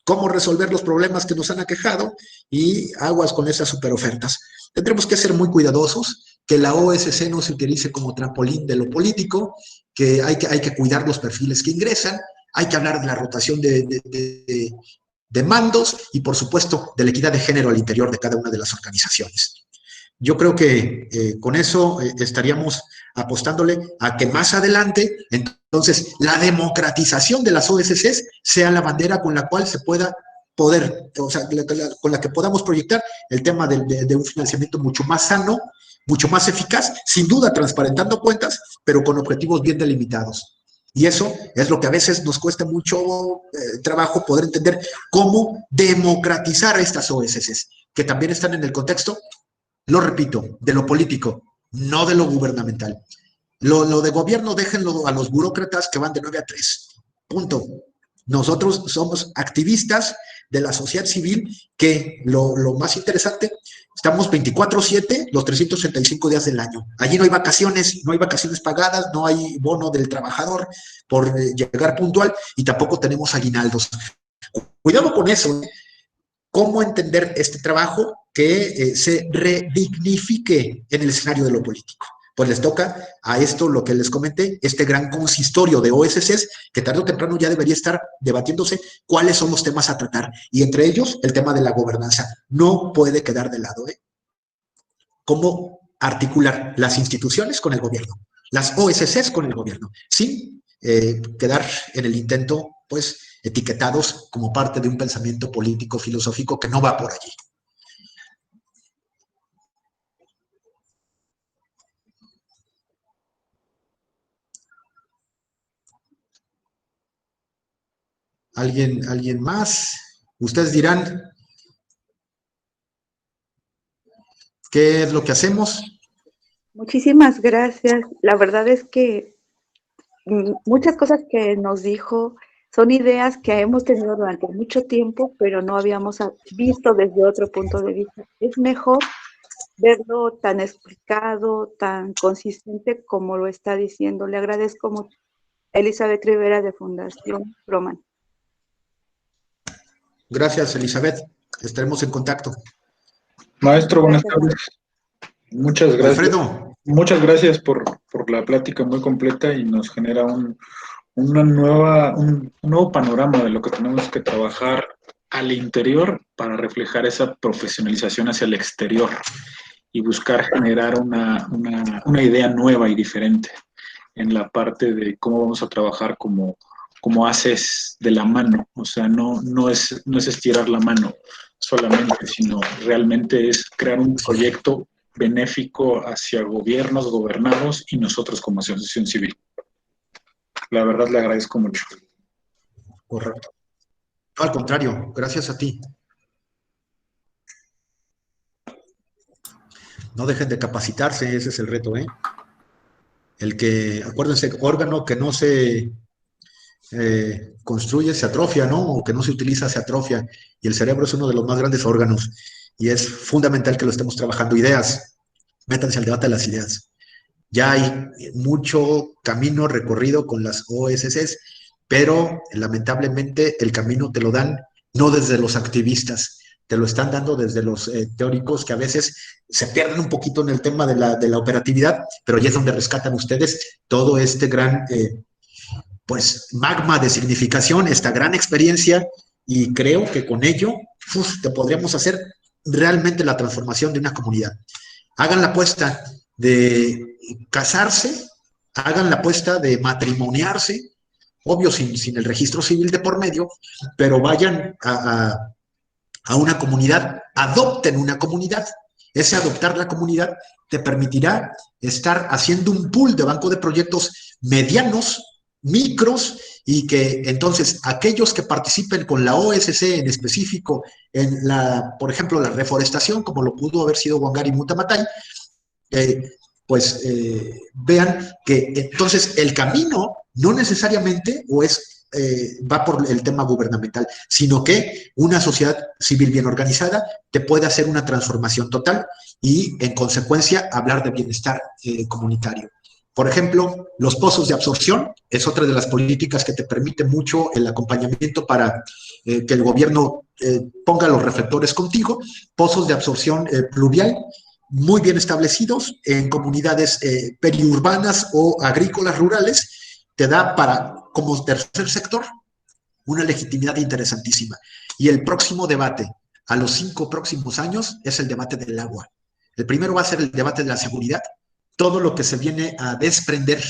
cómo resolver los problemas que nos han aquejado, y aguas con esas superofertas. Tendremos que ser muy cuidadosos, que la OSC no se utilice como trampolín de lo político, que hay que cuidar los perfiles que ingresan, hay que hablar de la rotación de mandos y, por supuesto, de la equidad de género al interior de cada una de las organizaciones. Yo creo que con eso estaríamos apostándole a que más adelante, entonces, la democratización de las OSCs sea la bandera con la cual se pueda con la que podamos proyectar el tema de un financiamiento mucho más sano, mucho más eficaz, sin duda transparentando cuentas, pero con objetivos bien delimitados. Y eso es lo que a veces nos cuesta mucho trabajo poder entender, cómo democratizar estas OSCs, que también están en el contexto, lo repito, de lo político, no de lo gubernamental. Lo de gobierno déjenlo a los burócratas que van de 9 a 3. Punto. Nosotros somos activistas de la sociedad civil, que lo más interesante, estamos 24/7, los 365 días del año. Allí no hay vacaciones pagadas, no hay bono del trabajador por llegar puntual, y tampoco tenemos aguinaldos. Cuidado con eso. ¿Cómo entender este trabajo que se redignifique en el escenario de lo político? Pues les toca a esto, lo que les comenté, este gran consistorio de OSCs, que tarde o temprano ya debería estar debatiéndose cuáles son los temas a tratar. Y entre ellos, el tema de la gobernanza. No puede quedar de lado, ¿eh? Cómo articular las instituciones con el gobierno, las OSCs con el gobierno, sin quedar en el intento, pues, etiquetados como parte de un pensamiento político, filosófico que no va por allí. ¿Alguien más? Ustedes dirán, ¿qué es lo que hacemos? Muchísimas gracias. La verdad es que muchas cosas que nos dijo son ideas que hemos tenido durante mucho tiempo, pero no habíamos visto desde otro punto de vista. Es mejor verlo tan explicado, tan consistente como lo está diciendo. Le agradezco mucho. Elizabeth Rivera, de Fundación Proman. Gracias, Elizabeth. Estaremos en contacto. Maestro, buenas Gracias. tardes. Muchas gracias. Alfredo. Muchas gracias por la plática muy completa y nos genera un nuevo panorama de lo que tenemos que trabajar al interior para reflejar esa profesionalización hacia el exterior y buscar generar una idea nueva y diferente en la parte de cómo vamos a trabajar como haces de la mano. O sea, no es estirar la mano solamente, sino realmente es crear un proyecto benéfico hacia gobiernos, gobernados y nosotros como asociación civil. La verdad le agradezco mucho. Correcto. No, al contrario, gracias a ti. No dejen de capacitarse, ese es el reto, ¿eh? El que, acuérdense, órgano que no se construye se atrofia, ¿no? O que no se utiliza se atrofia. Y el cerebro es uno de los más grandes órganos. Y es fundamental que lo estemos trabajando. Ideas, métanse al debate de las ideas. Ya hay mucho camino recorrido con las OSCs, pero lamentablemente el camino te lo dan no desde los activistas, te lo están dando desde los teóricos que a veces se pierden un poquito en el tema de la operatividad, pero ya es donde rescatan ustedes todo este gran pues magma de significación, esta gran experiencia, y creo que con ello te podríamos hacer realmente la transformación de una comunidad. Hagan la apuesta de casarse, hagan la apuesta de matrimoniarse, obvio sin el registro civil de por medio, pero vayan a una comunidad, adopten una comunidad. Ese adoptar la comunidad te permitirá estar haciendo un pool de banco de proyectos medianos, micros, y que entonces aquellos que participen con la OSC en específico en por ejemplo, la reforestación, como lo pudo haber sido Wangari Maathai, vean que entonces el camino no necesariamente va por el tema gubernamental, sino que una sociedad civil bien organizada te puede hacer una transformación total y, en consecuencia, hablar de bienestar comunitario. Por ejemplo, los pozos de absorción es otra de las políticas que te permite mucho el acompañamiento para que el gobierno ponga los reflectores contigo. Pozos de absorción pluvial muy bien establecidos en comunidades periurbanas o agrícolas rurales, te da como tercer sector una legitimidad interesantísima. Y el próximo debate, a los 5 próximos años, es el debate del agua. El primero va a ser el debate de la seguridad, todo lo que se viene a desprender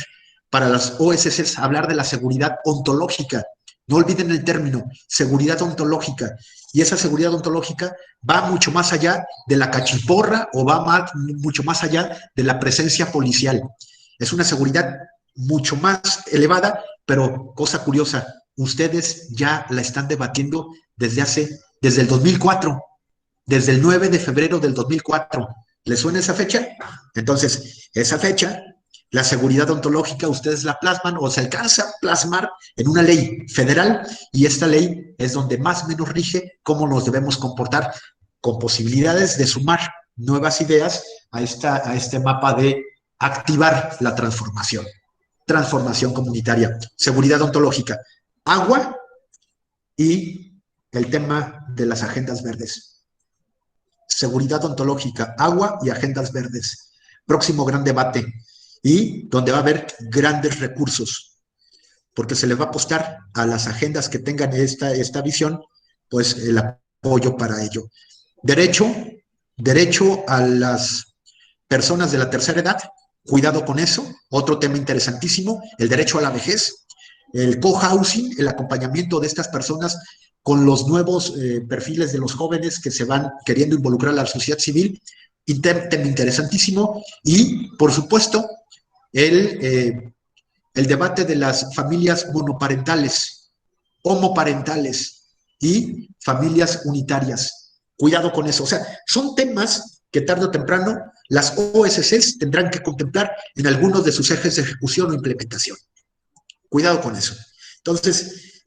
para las OSCs, hablar de la seguridad ontológica. No olviden el término, seguridad ontológica. Y esa seguridad ontológica va mucho más allá de la cachiporra o va mucho más allá de la presencia policial. Es una seguridad mucho más elevada, pero cosa curiosa, ustedes ya la están debatiendo desde el 2004, desde el 9 de febrero del 2004. ¿Les suena esa fecha? Entonces, esa fecha, la seguridad ontológica, ustedes la plasman o se alcanza a plasmar en una ley federal, y esta ley es donde más o menos rige cómo nos debemos comportar, con posibilidades de sumar nuevas ideas a este mapa de activar la transformación comunitaria, seguridad ontológica, agua y el tema de las agendas verdes. Seguridad ontológica, agua y agendas verdes. Próximo gran debate. y donde va a haber grandes recursos, porque se les va a apostar a las agendas que tengan esta visión, pues el apoyo para ello. Derecho a las personas de la tercera edad, cuidado con eso, otro tema interesantísimo, el derecho a la vejez, el cohousing, el acompañamiento de estas personas con los nuevos perfiles de los jóvenes que se van queriendo involucrar a la sociedad civil, tema interesantísimo, y por supuesto el debate de las familias monoparentales, homoparentales y familias unitarias. Cuidado con eso. O sea, son temas que tarde o temprano las OSCs tendrán que contemplar en algunos de sus ejes de ejecución o implementación. Cuidado con eso. Entonces,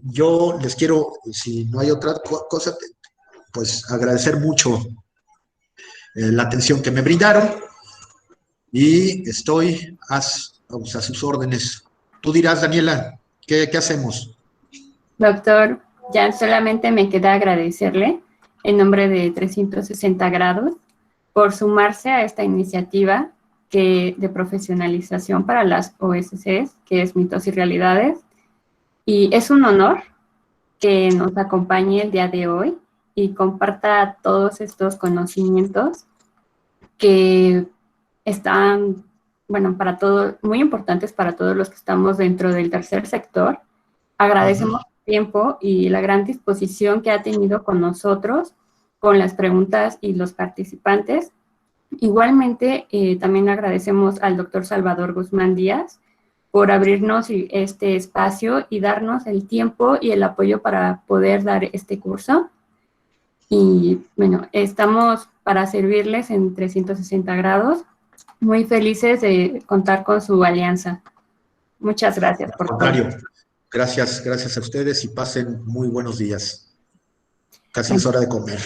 yo les quiero, si no hay otra cosa, pues agradecer mucho la atención que me brindaron y estoy a sus órdenes. Tú dirás, Daniela, ¿qué hacemos? Doctor, ya solamente me queda agradecerle en nombre de 360 grados por sumarse a esta iniciativa de profesionalización para las OSCs, que es Mitos y Realidades. Y es un honor que nos acompañe el día de hoy y comparta todos estos conocimientos que están, bueno, para todos, muy importantes para todos los que estamos dentro del tercer sector. Agradecemos el tiempo y la gran disposición que ha tenido con nosotros, con las preguntas y los participantes. Igualmente, también agradecemos al doctor Salvador Guzmán Díaz por abrirnos este espacio y darnos el tiempo y el apoyo para poder dar este curso. Y bueno, estamos para servirles en 360 grados. Muy felices de contar con su alianza. Muchas gracias por todo. Gracias a ustedes y pasen muy buenos días. Casi es hora de comer.